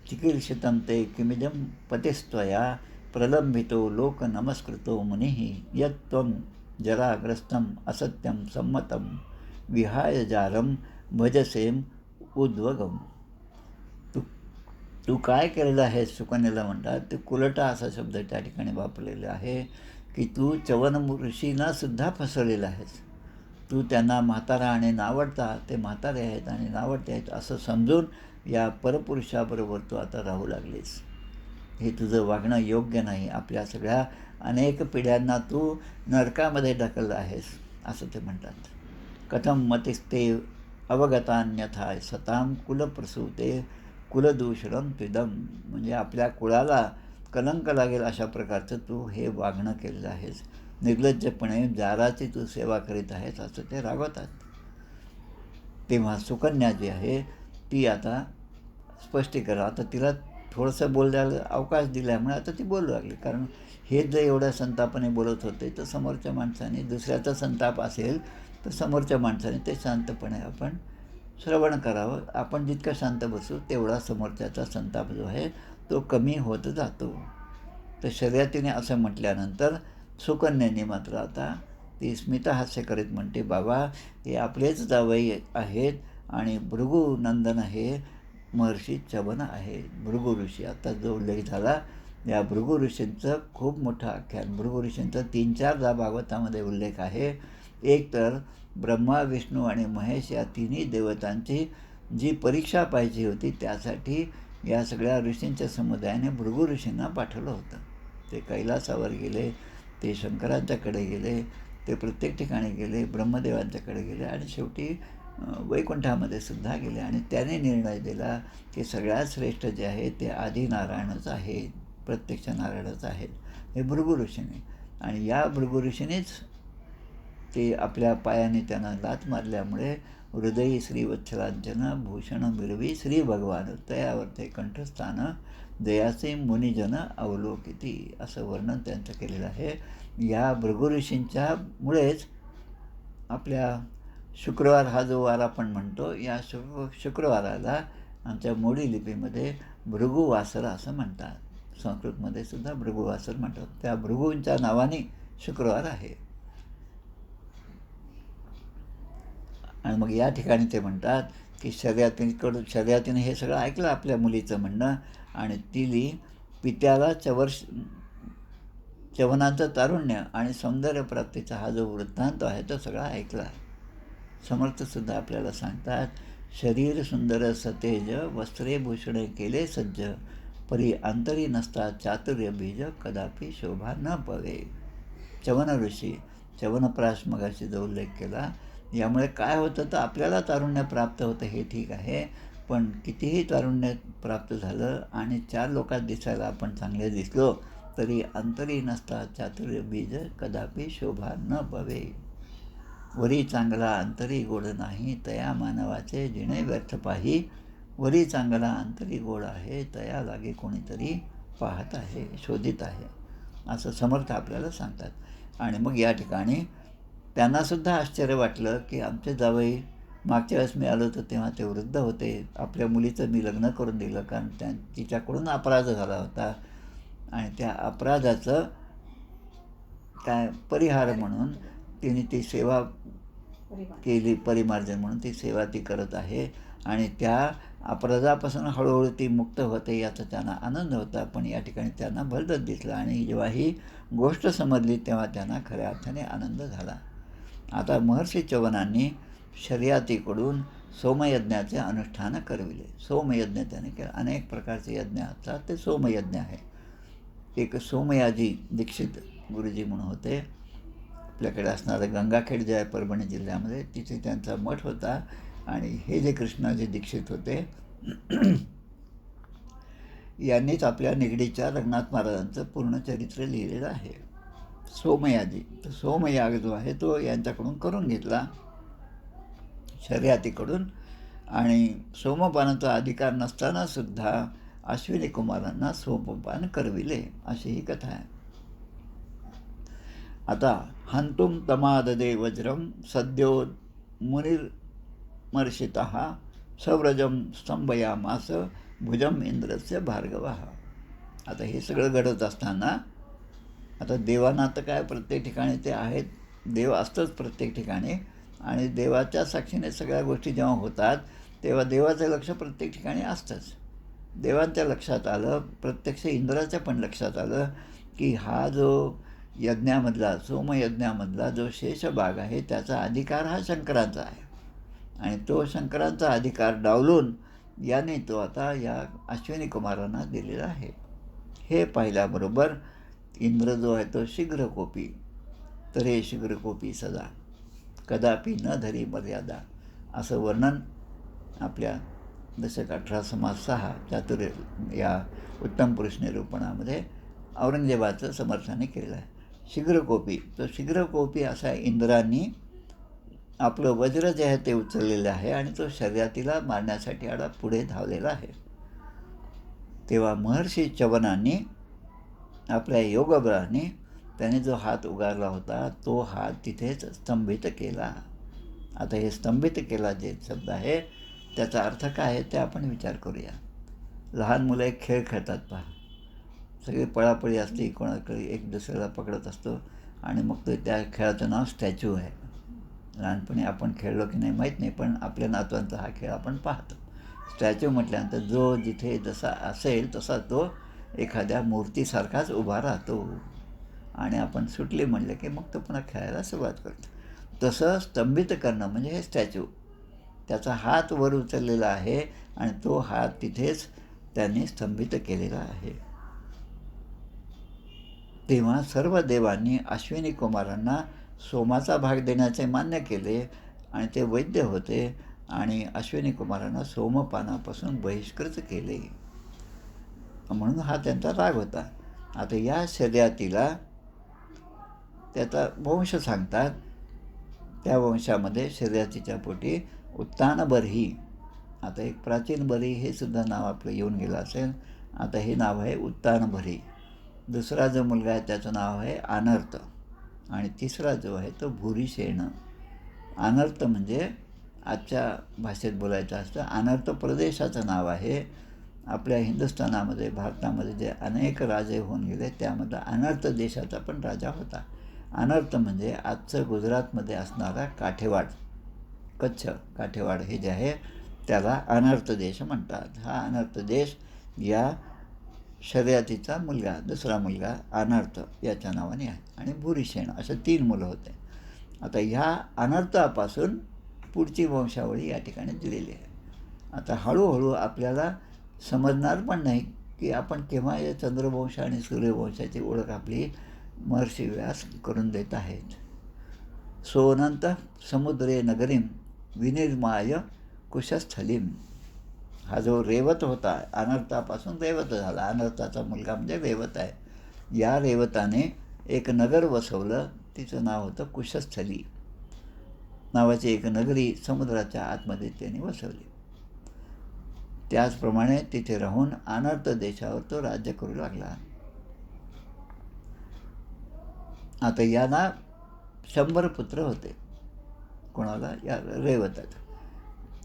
[SPEAKER 1] चिकीर्षितं ते किमिदं पतिस्त्वया प्रलंबितो लोक नमस्कृतो मुनिः यत्त्वं जराग्रस्तं असत्यं सम्मतं विहाय जारं भजसेम उद्वगम. तू काय केलेलं आहेस, सुकन्याला म्हणतात. ते कुलटा असा शब्द त्या ठिकाणी वापरलेला आहे, की तू च्यवन ऋषींना सुद्धा फसवलेलं आहेस. तू त्यांना म्हातारा आणि नावडता, ते म्हातारे आहेत आणि नावडते आहेत असं समजून या परपुरुषाबरोबर तू आता राहू लागलीस. हे तुझं वागणं योग्य नाही. आपल्या सगळ्या अनेक पिढ्यांना तू नरकामध्ये ढकललं आहेस असं ते म्हणतात. कथम मतिस्ते अवगतान्यथा सताम कुलप्रसूते कुलदूषणं त्विदम. म्हणजे आपल्या कुळाला कलंक लागेल अशा प्रकारचं तू हे वागणं केलेलं आहेस. निर्लज्जपणे जाराची तू सेवा करीत आहेस असं ते रागवतात. तेव्हा सुकन्या जी आहे ती आता स्पष्टीकरण, आता तिला थोडंसं बोलायला अवकाश दिल्यामुळे आता ती बोलू लागली. कारण हे जर एवढ्या संतापाने बोलत होते तर समोरच्या माणसाने, दुसऱ्याचा संताप असेल तर समोरच्या माणसाने ते शांतपणे आपण श्रवण करावं. आपण जितकं शांत बसू तेवढा समोरच्याचा संताप जो आहे तो कमी होत जातो. तर शर्यतीने असं म्हटल्यानंतर सुकन्याने मात्र आता ती स्मितहास्य करीत म्हणते, बाबा हे आपलेच जावई आहेत आणि भृगुनंदन हे महर्षी च्यवन आहे. भृगु ऋषी, आता जो उल्लेख झाला या भृगु ऋषींचं खूप मोठं आख्यान. भृगु ऋषींचं 3-4 भागवतामध्ये उल्लेख आहे. एक तर ब्रह्मा, विष्णू आणि महेश या तिन्ही देवतांची जी परीक्षा पाहिजे होती त्यासाठी या सगळ्या ऋषींच्या समुदायाने भृगु ऋषींना पाठवलं होतं. ते कैलासावर गेले, ते शंकरांच्याकडे गेले, ते प्रत्येक ठिकाणी गेले, ब्रह्मदेवांच्याकडे गेले आणि शेवटी वैकुंठामध्ये सुद्धा गेले. आणि त्याने निर्णय दिला की सगळ्यात श्रेष्ठ जे आहे ते आदी नारायणच आहेत, प्रत्यक्ष नारायणच आहेत, हे भृगु ऋषीने. आणि या भृगु ऋषीनेच ते आपल्या पायाने त्यांना लात मारल्यामुळे हृदयी श्रीवत्सलांचन भूषण मिरवी श्री भगवान तयावर ते कंठस्थान दयाचे मुनिजन अवलोकिती, असं वर्णन त्यांचं केलेलं आहे. या भृगु ऋषींच्या मुळेच आपल्या शुक्रवार हा जो वार आपण म्हणतो, या शुक्रवाराला आमच्या मोडी लिपीमध्ये भृगुवासर असं म्हणतात. संस्कृतमध्ये सुद्धा भृगुवासर म्हणतात. त्या भृगूंच्या नावाने शुक्रवार आहे. आणि मग या ठिकाणी ते म्हणतात की शर्यतीने हे सगळं ऐकलं आपल्या मुलीचं म्हणणं आणि तिली पित्याला च्यवनांचं तारुण्य आणि सौंदर्यप्राप्तीचा हा जो वृत्तांत आहे तो सगळा ऐकला. समर्थसुद्धा आपल्याला सांगतात, शरीर सुंदर सतेज वस्त्रे भूषणे केले सज्ज परी अंतरी नसता चातुर्य बीज कदापि शोभा न पवे. च्यवन ऋषी, च्यवनप्राश मगाशी जो उल्लेख केला. यामुळे काय होतं तर आपल्याला तारुण्य प्राप्त होतं हे ठीक आहे, पण कितीही तारुण्य प्राप्त झालं आणि 4 लोकात दिसायला आपण चांगले दिसलो तरी अंतरी नसता चातुर्य बीज कदापि शोभा न पवे. वरी चांगला अंतरी गोड नाही तया मानवाचे जिणे व्यर्थ पाही. वरी चांगला अंतरी गोड आहे तया लागे कोणीतरी पाहत आहे, शोधित आहे, असं समर्थ आपल्याला सांगतात. आणि मग या ठिकाणी त्यांनासुद्धा आश्चर्य वाटलं की आमचे जावई मागच्या वेळेस मी आलो होतो तेव्हा ते वृद्ध होते, आपल्या मुलीचं मी लग्न करून दिलं कारण तिच्याकडून अपराध झाला होता आणि त्या अपराधाचं काय परिहार म्हणून तिने ती सेवा केली, परिमार्जन म्हणून ती सेवा ती करत आहे आणि त्या अपराधापासून हळूहळू ती मुक्त होते याचा त्यांना आनंद होता. पण या ठिकाणी त्यांना भलतंच दिसलं आणि जेव्हा ही गोष्ट समजली तेव्हा त्यांना खऱ्या अर्थाने आनंद झाला. आता महर्षी च्यवनांनी शर्यतीकडून सोमयज्ञाचे अनुष्ठान करविले. सोमयज्ञ त्याने केला. अनेक प्रकारचे यज्ञ असतात, ते सोमयज्ञ आहे. एक सोमयाजी दीक्षित गुरुजी म्हणून होते, आपल्याकडे असणारं गंगाखेड जे आहे परभणी जिल्ह्यामध्ये, तिथे त्यांचा मठ होता. आणि हे जे कृष्णाजी दीक्षित होते यांनीच आपल्या निगडीच्या रंगनाथ महाराजांचं पूर्ण चरित्र लिहिलेलं आहे. सोमयाजी, तर सोमयाग जो आहे तो यांच्याकडून करून घेतला शर्यतीकडून. आणि सोमपानाचा अधिकार नसतानासुद्धा अश्विनी कुमारांना सोमपान करविले, अशी ही कथा आहे. आता हंतुम तमाददे वज्रम सद्यो मुनिर्मर्षितः सव्रजम स्तंभयामास भुजम इंद्रस्य भार्गवः. आता हे सगळं घडत असताना आता देवांना तर काय प्रत्येक ठिकाणी ते आहेत, देव असतंच प्रत्येक ठिकाणी आणि देवाच्या साक्षीने सगळ्या गोष्टी जेव्हा होतात तेव्हा देवाचं लक्ष प्रत्येक ठिकाणी असतंच. देवांच्या लक्षात आलं, प्रत्यक्ष इंद्राच्या पण लक्षात आलं की हा जो यज्ञामधला सोमयज्ञामधला जो शेष भाग आहे त्याचा अधिकार हा शंकरांचा आहे आणि तो शंकरांचा अधिकार डावलून याने तो आता या अश्विनी कुमारांना दिलेला आहे. हे पाहिल्याबरोबर इंद्र जो आहे तो शीघ्रकोपी, तरे शीघ्रकोपी सदा कदापि न धरी मर्यादा, असं वर्णन आपल्या दशक 18 समास 6 चातुर्य या उत्तम पुरुष निरूपणामध्ये औरंगजेबाचं समर्थाने केलेलं आहे. शीघ्रकोपी, तो शीघ्रकोपी असा इंद्रांनी आपलं वज्र जे आहे ते उचललेलं आहे आणि तो शर्यतीला मारण्यासाठी आडा पुढे धावलेला आहे. तेव्हा महर्षी च्यवनांनी आपल्या योगबळाने त्याने जो हात उगारला होता तो हात तिथेच स्तंभित केला. आता हे स्तंभित केला जे शब्द आहे त्याचा अर्थ काय आहे ते आपण विचार करूया. लहान मुलं एक खेळ खेळतात पहा, सगळी पळापळी असते, कोणाकडे एक दुसऱ्याला पकडत असतो आणि मग तो त्या खेळाचं नाव स्टॅच्यू आहे. लहानपणी आपण खेळलो की नाही माहीत नाही, पण आपल्या नातवांचा हा खेळ आपण पाहतो. स्टॅच्यू म्हटल्यानंतर जो जिथे जसा असेल तसा तो एखाद्या मूर्तीसारखाच उभा राहतो आणि आपण सुटली म्हणले की मग तो पुन्हा खेळायला सुरुवात करतो. तसं स्तंभित करणं म्हणजे हे स्टॅच्यू, त्याचा हात वर उचललेला आहे आणि तो हात तिथेच त्यांनी स्तंभित केलेला आहे. तेव्हा सर्व देवांनी अश्विनी कुमारांना सोमाचा भाग देण्याचे मान्य केले आणि ते वैद्य होते आणि अश्विनी कुमारांना सोमपानापासून बहिष्कृत केले, म्हणून हा त्यांचा राग होता. आता या शर्यतीला त्याचा वंश सांगतात. त्या वंशामध्ये शर्यतीच्या पोटी उत्तानबर्ही, आता एक प्राचीन बरी हे सुद्धा नाव आपलं येऊन गेलं असेल, आता हे नाव आहे उत्तानबरी. दुसरा जो मुलगा आहे त्याचं नाव आहे आनर्त आणि तिसरा जो आहे तो भूरिसेन. आनर्त म्हणजे आजच्या भाषेत बोलायचं असतं, आनर्त प्रदेशाचं नाव आहे. आपल्या हिंदुस्थानामध्ये भारतामध्ये जे अनेक राजे होऊन गेले त्यामधला अनर्त देशाचा पण राजा होता. अनर्त म्हणजे आजचं गुजरातमध्ये असणारा काठेवाड, कच्छ काठेवाड हे जे आहे त्याला अनर्त देश म्हणतात. हा अनर्त देश या शर्यतीचा मुलगा, दुसरा मुलगा अनर्थ याच्या नावाने आहे आणि भूरिसेन अशा 3 मुलं होते. आता ह्या अनर्थापासून पुढची वंशावळी या ठिकाणी दिलेली आहे. आता हळूहळू आपल्याला समजणार पण नाही की आपण केव्हा या चंद्रवंश आणि सूर्यवंशाची ओळख आपली महर्षी व्यास करून देत आहेत. सोनंत समुद्रे नगरीम विनिर्माय कुशस्थलीम. हा जो रेवत होता, अनर्थापासून रेवत झाला, अनर्थाचा मुलगा म्हणजे रेवत आहे. या रेवताने एक नगर वसवलं, तिचं नाव होतं कुशस्थली नावाची एक नगरी समुद्राच्या आतमध्ये त्यांनी वसवली. त्याचप्रमाणे तिथे राहून अनर्थ देशावर तो राज्य करू लागला. आता यांना 100 पुत्र होते. कोणाला? या रेवतात.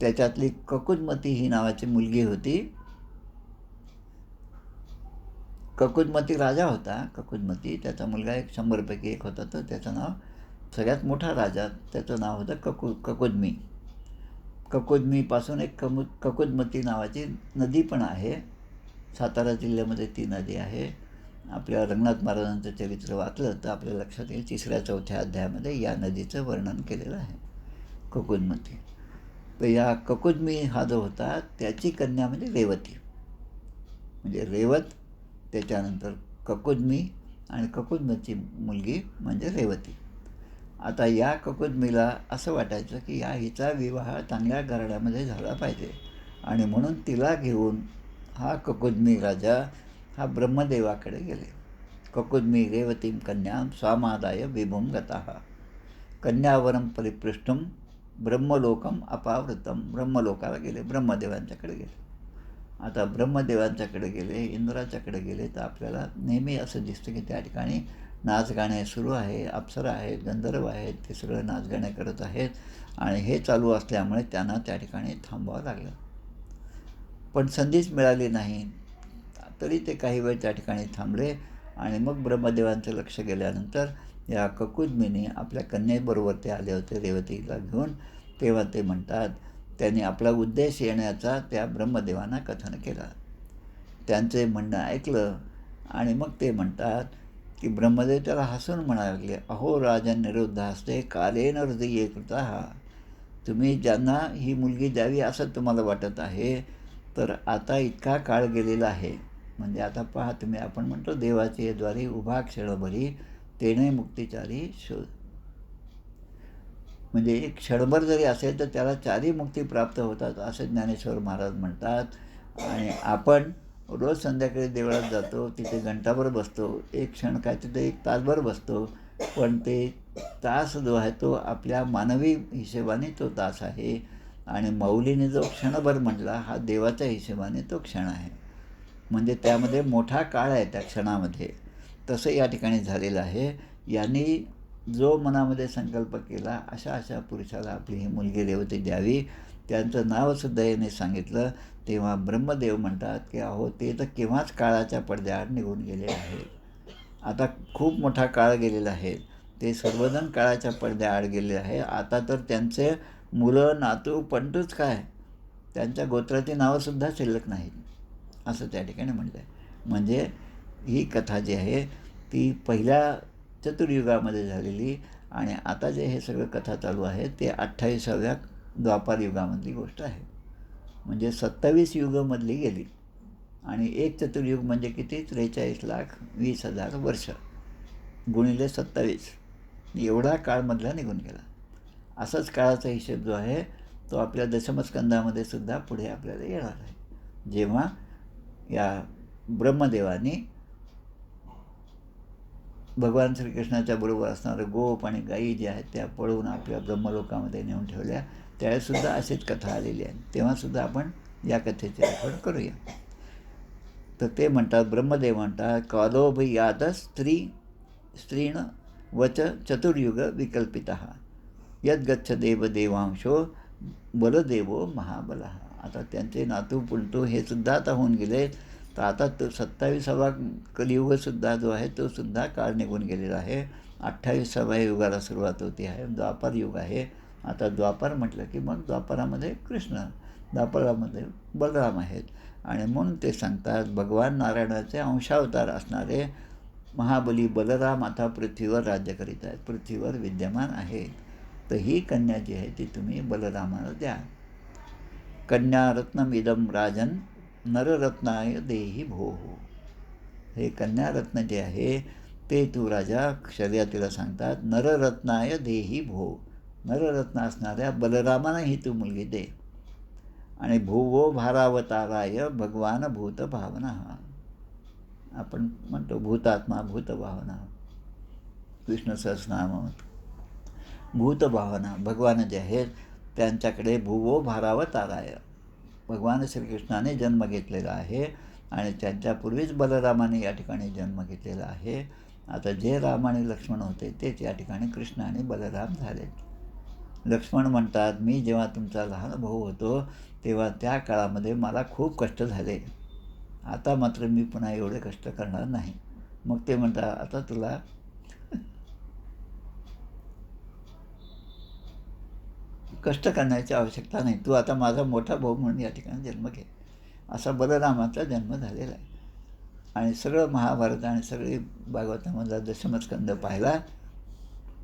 [SPEAKER 1] त्याच्यातली ककुदमती ही नावाची मुलगी होती. ककुदमती राजा होता. ककुदमती त्याचा मुलगा एक 100पैकी एक होता. तर त्याचं नाव, सगळ्यात मोठा राजा, त्याचं नाव होतं ककुदमी. ककुदमीपासून एक ककुदमती नावाची नदी पण आहे. सातारा जिल्ह्यामध्ये ती नदी आहे. आपल्या रंगनाथ महाराजांचं चरित्र वाचलं तर आपल्या लक्षात येईल, 3-4 अध्यायामध्ये या नदीचं वर्णन केलेलं आहे, ककुदमती. तर या ककुदमी हा जो होता त्याची कन्या म्हणजे रेवती. म्हणजे रेवत, त्याच्यानंतर ककुदमी आणि ककुदमीची मुलगी म्हणजे रेवती. आता या ककुदमीला असं वाटायचं की हिचा विवाह चांगल्या घराण्यामध्ये झाला पाहिजे, आणि म्हणून तिला घेऊन हा ककुदमी राजा हा ब्रह्मदेवाकडे गेले. ककुदमी रेवतीम कन्याम स्वामादाय विभुम गताः कन्यावरम परिपृष्टम ब्रह्मलोकम अपावृतम. ब्रह्मलोकाला गेले, ब्रह्मदेवांच्याकडे गेले. आता ब्रह्मदेवांच्याकडे गेले, इंद्राच्याकडे गेले, तर आपल्याला नेहमी असं दिसतं की त्या ठिकाणी नाचगाणे सुरू आहे, अप्सरा आहेत, गंधर्व आहेत, ते सगळं नाचगाणे करत आहेत. आणि हे चालू असल्यामुळे त्यांना त्या ठिकाणी थांबावं लागलं. पण संधीच मिळाली नाही, तरी ते काही वेळ त्या ठिकाणी थांबले. आणि मग ब्रह्मदेवांचं लक्ष गेल्यानंतर या ककुदमीने आपल्या कन्येबरोबर ते आले होते रेवतीला घेऊन. तेव्हा ते म्हणतात, त्यांनी आपला उद्देश येण्याचा त्या ब्रह्मदेवांना कथन केला. त्यांचे म्हणणं ऐकलं आणि मग ते म्हणतात की ब्रह्मदेव त्याला हसून म्हणायला लागले, अहो राजन निरुद्ध असते कालेन हृदये कृतः. तुम्ही ज्यांना ही मुलगी द्यावी असं तुम्हाला वाटत आहे, तर आता इतका काळ गेलेला आहे. म्हणजे आता पहा तुम्ही, आपण म्हणतो देवाचे द्वारी उभा क्षणभरी तेणे मुक्तिचारी शोध. म्हणजे एक क्षणभर जरी असेल तर त्याला 4ही मुक्ती प्राप्त होतात असे ज्ञानेश्वर महाराज म्हणतात. आणि आपण रोज संध्याकाळी देवळात जातो, तिथे घंटाभर बसतो, एक क्षण काय तिथे 1 तासभर बसतो, पण ते तास जो आहे तो आपल्या मानवी हिशेबाने तो तास आहे, आणि माऊलीने जो क्षणभर म्हटला हा देवाच्या हिशेबाने तो क्षण आहे. म्हणजे त्यामध्ये मोठा काळ आहे त्या क्षणामध्ये. तसं या ठिकाणी झालेलं आहे. यांनी जो मनामध्ये संकल्प केला अशा अशा पुरुषाला आपली ही मुलगी रेवती द्यावी, त्यांचं नावसुद्धा याने सांगितलं. तेव्हा ब्रह्मदेव म्हणतात की अहो ते तर केव्हाच काळाच्या पडद्याआड निघून गेले आहे. आता खूप मोठा काळ गेलेला आहे, ते सर्वजण काळाच्या पडद्याआड गेले आहे. आता तर त्यांचे मुलं नातू पंटूच काय, त्यांच्या गोत्राची नावंसुद्धा शिल्लक नाहीत असं त्या ठिकाणी म्हटलं आहे. म्हणजे ही कथा जी आहे ती पहिल्या चतुर्युगामध्ये झालेली, आणि आता जे हे सगळं कथा चालू आहे ते 28व्या द्वापार युगामधली गोष्ट आहे. म्हणजे 27 युगमधली गेली, आणि एक चतुर्युग म्हणजे किती? 43,20,000 वर्ष गुणिले 27, एवढा काळमधला निघून गेला. असाच काळाचा हिशेब जो आहे तो आपल्या दशमस्कंदामध्ये सुद्धा पुढे आपल्याला येणार आहे, जेव्हा या ब्रह्मदेवानी भगवान श्रीकृष्णाच्या बरोबर असणारं गोप आणि गायी जे आहेत त्या पळवून आपल्या ब्रह्मलोकामध्ये नेऊन ठेवल्या, त्यावेळेसुद्धा अशीच कथा आलेली आहे. तेव्हासुद्धा आपण या कथेची आठवण करूया. तर ते म्हणतात, ब्रह्मदेव म्हणतात, कालोभ याद स्त्रीण वच चतुर्युग विकल्पित यद्गच्छ देवांशो बलदेवो महाबलः. आता त्यांचे नातू पुंटू हे सुद्धा आता होऊन गेले. तर आता तो 27वा कलियुगसुद्धा जो आहे तो सुद्धा काळ निघून गेलेला आहे. 28व्या युगाला सुरुवात होती आहे, द्वापार युग आहे. आता द्वापार म्हटलं की मग द्वापारामध्ये कृष्ण, द्वापारामध्ये बलराम आहेत. आणि म्हणून ते सांगतात, भगवान नारायणाचे अंशावतार असणारे महाबली बलराम आता पृथ्वीवर राज्य करीत आहेत, पृथ्वीवर विद्यमान आहे. तर ही कन्या जी आहे ती तुम्ही बलरामाला द्या. कन्यारत्नमिदं राजन नररत्नाय देही भोः. हे कन्यारत्न जे आहे ते तू राजा शर्यतीला सांगतात, नररत्नाय देही भो, नररत्न असणाऱ्या बलरामांनाही तू मुलगी दे. आणि भुवो भारावताराय भगवान भूत भावना, आपण म्हणतो भूतात्मा भूतभावना, विष्णू सहस्रनाम भूतभावना, भगवान जे आहेत त्यांच्याकडे भुवो भारावताराय, भगवान श्रीकृष्णाने जन्म घेतलेला आहे आणि त्यांच्यापूर्वीच बलरामाने या ठिकाणी जन्म घेतलेला आहे. आता जे राम आणि लक्ष्मण होते तेच या ठिकाणी कृष्ण आणि बलराम झालेत. लक्ष्मण म्हणतात, मी जेव्हा तुमचा लहान भाऊ होतो तेव्हा त्या काळामध्ये मला खूप कष्ट झाले, आता मात्र मी पुन्हा एवढे कष्ट करणार नाही. मग ते म्हणतात, आता तुला कष्ट करण्याची आवश्यकता नाही, तू आता माझा मोठा भाऊ म्हणून या ठिकाणी जन्म घे. असा बलरामाचा जन्म झालेला आहे. आणि सगळं महाभारत आणि सगळी भागवतामधला दशमस्कंद पाहिला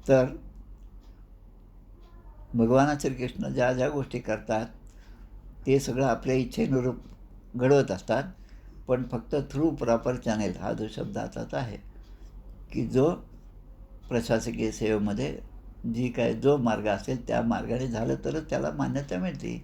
[SPEAKER 1] तर भगवान श्रीकृष्ण ज्या ज्या गोष्टी करतात ते सगळं आपल्या इच्छेनुरूप घडवत असतात, पण फक्त थ्रू प्रॉपर चॅनेल हा जो शब्द हातात आहे, की जो प्रशासकीय सेवेमध्ये जी काय जो मार्ग असेल त्या मार्गाने झालं तरच त्याला मान्यता मिळते.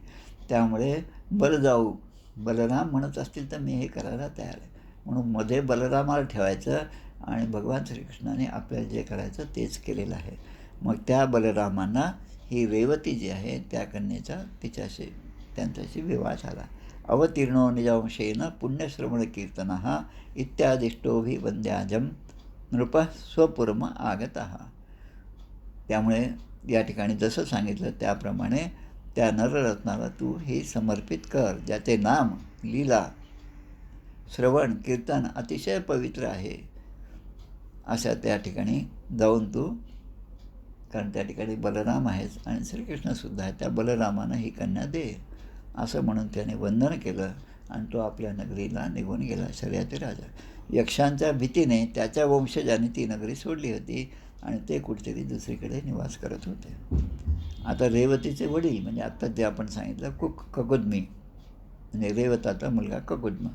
[SPEAKER 1] त्यामुळे जाऊ बलराम म्हणत असतील तर मी हे करायला तयार आहे, म्हणून मध्ये बलरामाला ठेवायचं आणि भगवान श्रीकृष्णाने आपल्याला जे करायचं तेच केलेलं आहे. मग त्या बलरामांना ही रेवती जी आहे त्या कन्येचा त्यांच्याशी विवाह झाला. अवतीर्णो निजांशेन पुण्यश्रवण कीर्तन इत्यादिष्टोभिवंद्याजम नृप स्वपुरम आगता. त्यामुळे या ठिकाणी जसं सांगितलं त्याप्रमाणे त्या नररत्नाला तू हे समर्पित कर, ज्याचे नाम लीला श्रवण कीर्तन अतिशय पवित्र आहे. अशा त्या ठिकाणी जाऊन तू, कारण त्या ठिकाणी बलराम आहेच आणि श्रीकृष्णसुद्धा आहे, त्या बलरामानं ही कन्या दे असं म्हणून त्याने वंदन केलं आणि तो आपल्या नगरीला निघून गेला. शर्यती राजा यक्षांच्या भीतीने त्याच्या वंशजांनी ती नगरी सोडली होती आणि ते कुठेतरी दुसरीकडे निवास करत होते. आता रेवतीचे वडील म्हणजे आत्ता जे आपण सांगितलं ककुद्मी म्हणजे रेवताचा मुलगा ककुद्म,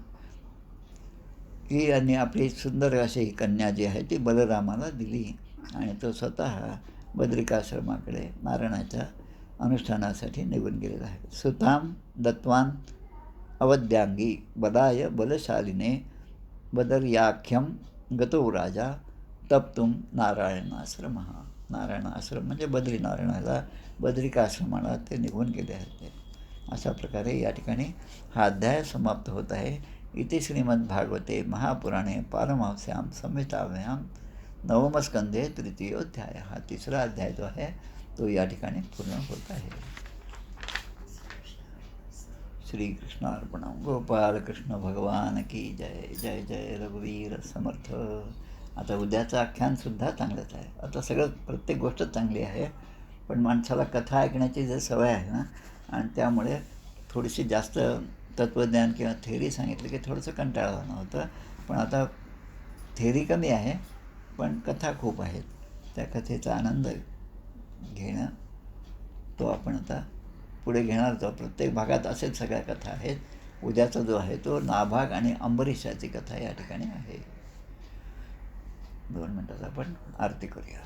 [SPEAKER 1] ही यांनी आपली सुंदर अशी कन्या जी आहे ती बलरामाला दिली आणि तो स्वतः बद्रिकाश्रमाकडे नारायणाच्या अनुष्ठानासाठी निघून गेलेला आहे. सुताम दत्वान अवद्यांगी बलाय बलशालिने बदर्याख्यम गतो राजा तप्तुम नारायणाश्रम. नारायण आश्रम म्हणजे बद्रीनारायणाला बद्रिकाश्रमाला ते निघून गेले आहेत. अशा प्रकारे या ठिकाणी हा अध्याय समाप्त होत आहे. इति श्रीमद्भागवते महापुराणे पारमांस्यां संहितायां नवमस्कंधे तृतीयोध्याय. हा तिसरा अध्याय जो आहे तो या ठिकाणी पूर्ण होत आहे. श्रीकृष्णार्पणं. गोपाल कृष्ण भगवान की जय. जय जय रघुवीर समर्थ. आता उद्याचं आख्यानसुद्धा चांगलंच आहे. आता सगळं प्रत्येक गोष्ट चांगली आहे, पण माणसाला कथा ऐकण्याची जर सवय आहे ना, आणि त्यामुळे थोडीशी जास्त तत्त्वज्ञान किंवा थेअरी सांगितलं की थोडंसं कंटाळवाणं होतं. पण आता थेअरी कमी आहे पण कथा खूप आहेत. त्या कथेचा आनंद घेणं तो आपण आता पुढे घेणार आहोत. प्रत्येक भागात असेच सगळ्या कथा आहेत. उद्याचा जो आहे तो नाभाग आणि अंबरीशाची कथा या ठिकाणी आहे. 2 मिनिटात आपण आरती करूया.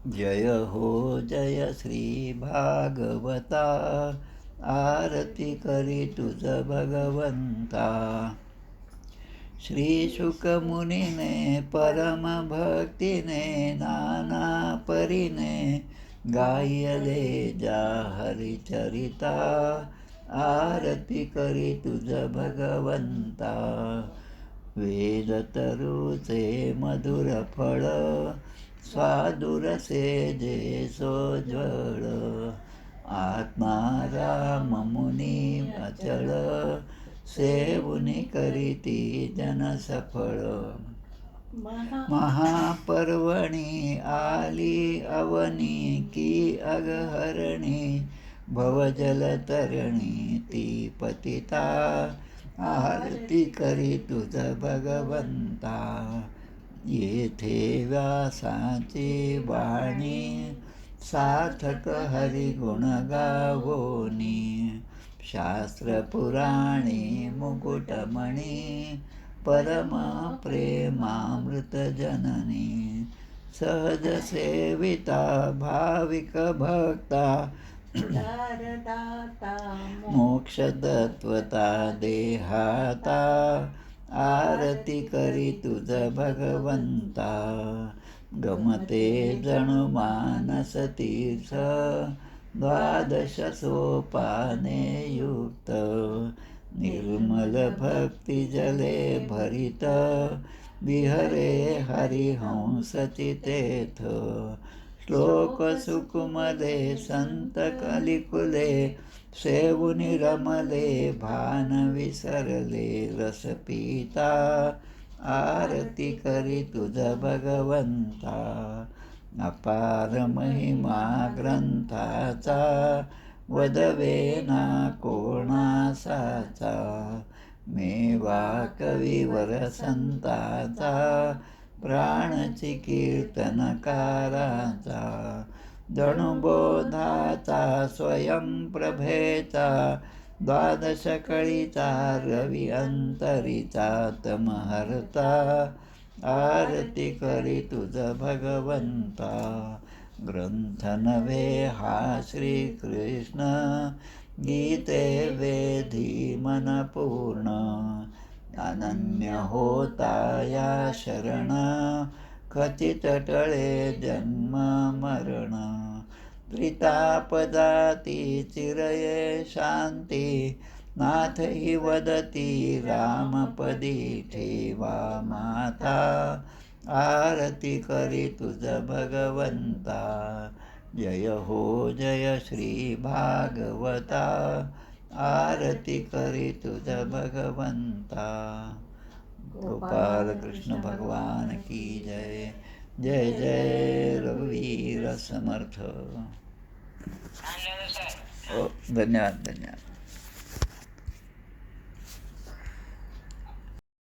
[SPEAKER 1] जय हो जय श्री भागवता, आरती करी तुझ भगवंता. श्री शुकमुनीने परम भक्तीने नाना परीने गायले जा हरिचरिता, आरती करी तुझ भगवंता. वेद तरुचे मधुर फळ, स्वादुरसे जे सोज्वळ. आत्मा राम मुनी अचळ, सेवुनी करीती जन सफळ. महापर्वणी आली अवनी की अगहरणी, भवजलतरणी ती पतिता, आरती करी तुझ भगवंता. येथे व्यासाची वाणी सार्थक हरिगुण गावोनी. शास्त्र पुराणी मुकुटमणी, परम प्रेमामृत जननी. सहज सेविता भाविक भक्ता,
[SPEAKER 2] उदारदाता
[SPEAKER 1] मोक्ष तत्वता देहाता. आरती करी तुझ भगवंता, गमते जणू मानस तीर्थ. द्वादश सोपाने युक्त, निर्मल भक्ती जले भरित. विहरे हरिहंस चितेथ, श्लोक सुकुमले संत कलिकुले. सेवुनी रमले भान विसरले, रस पिता. आरती करी तुझ भगवंता, अपार महिमा ग्रंथाचा. वदवेना कोणासाचा, मेवा कविवर संताचा. प्राणची कीर्तनकाराचा, जणू बोधाचा स्वयंप्रभेचा. द्वादश कळीचा रवी अंतरीचा, तमहर्ता. आरती करी तुझ भगवंता, ग्रंथ नव्हे हा श्रीकृष्ण. गीते वेधी मन पूर्ण, अनन्य होता या शरण. खचित टळे जन्म मरण, त्रितापदाती चिरये शांती. नाथ ही वदती रामपदी, ठेवा माता. आरती करी तुझ भगवंता, जय हो जय श्री भागवता. आरती करी तुझ भगवंता. गोपाल कृष्ण भगवान की जय. जय जय रघुवीर समर्थ. धन्यवाद धन्यवाद.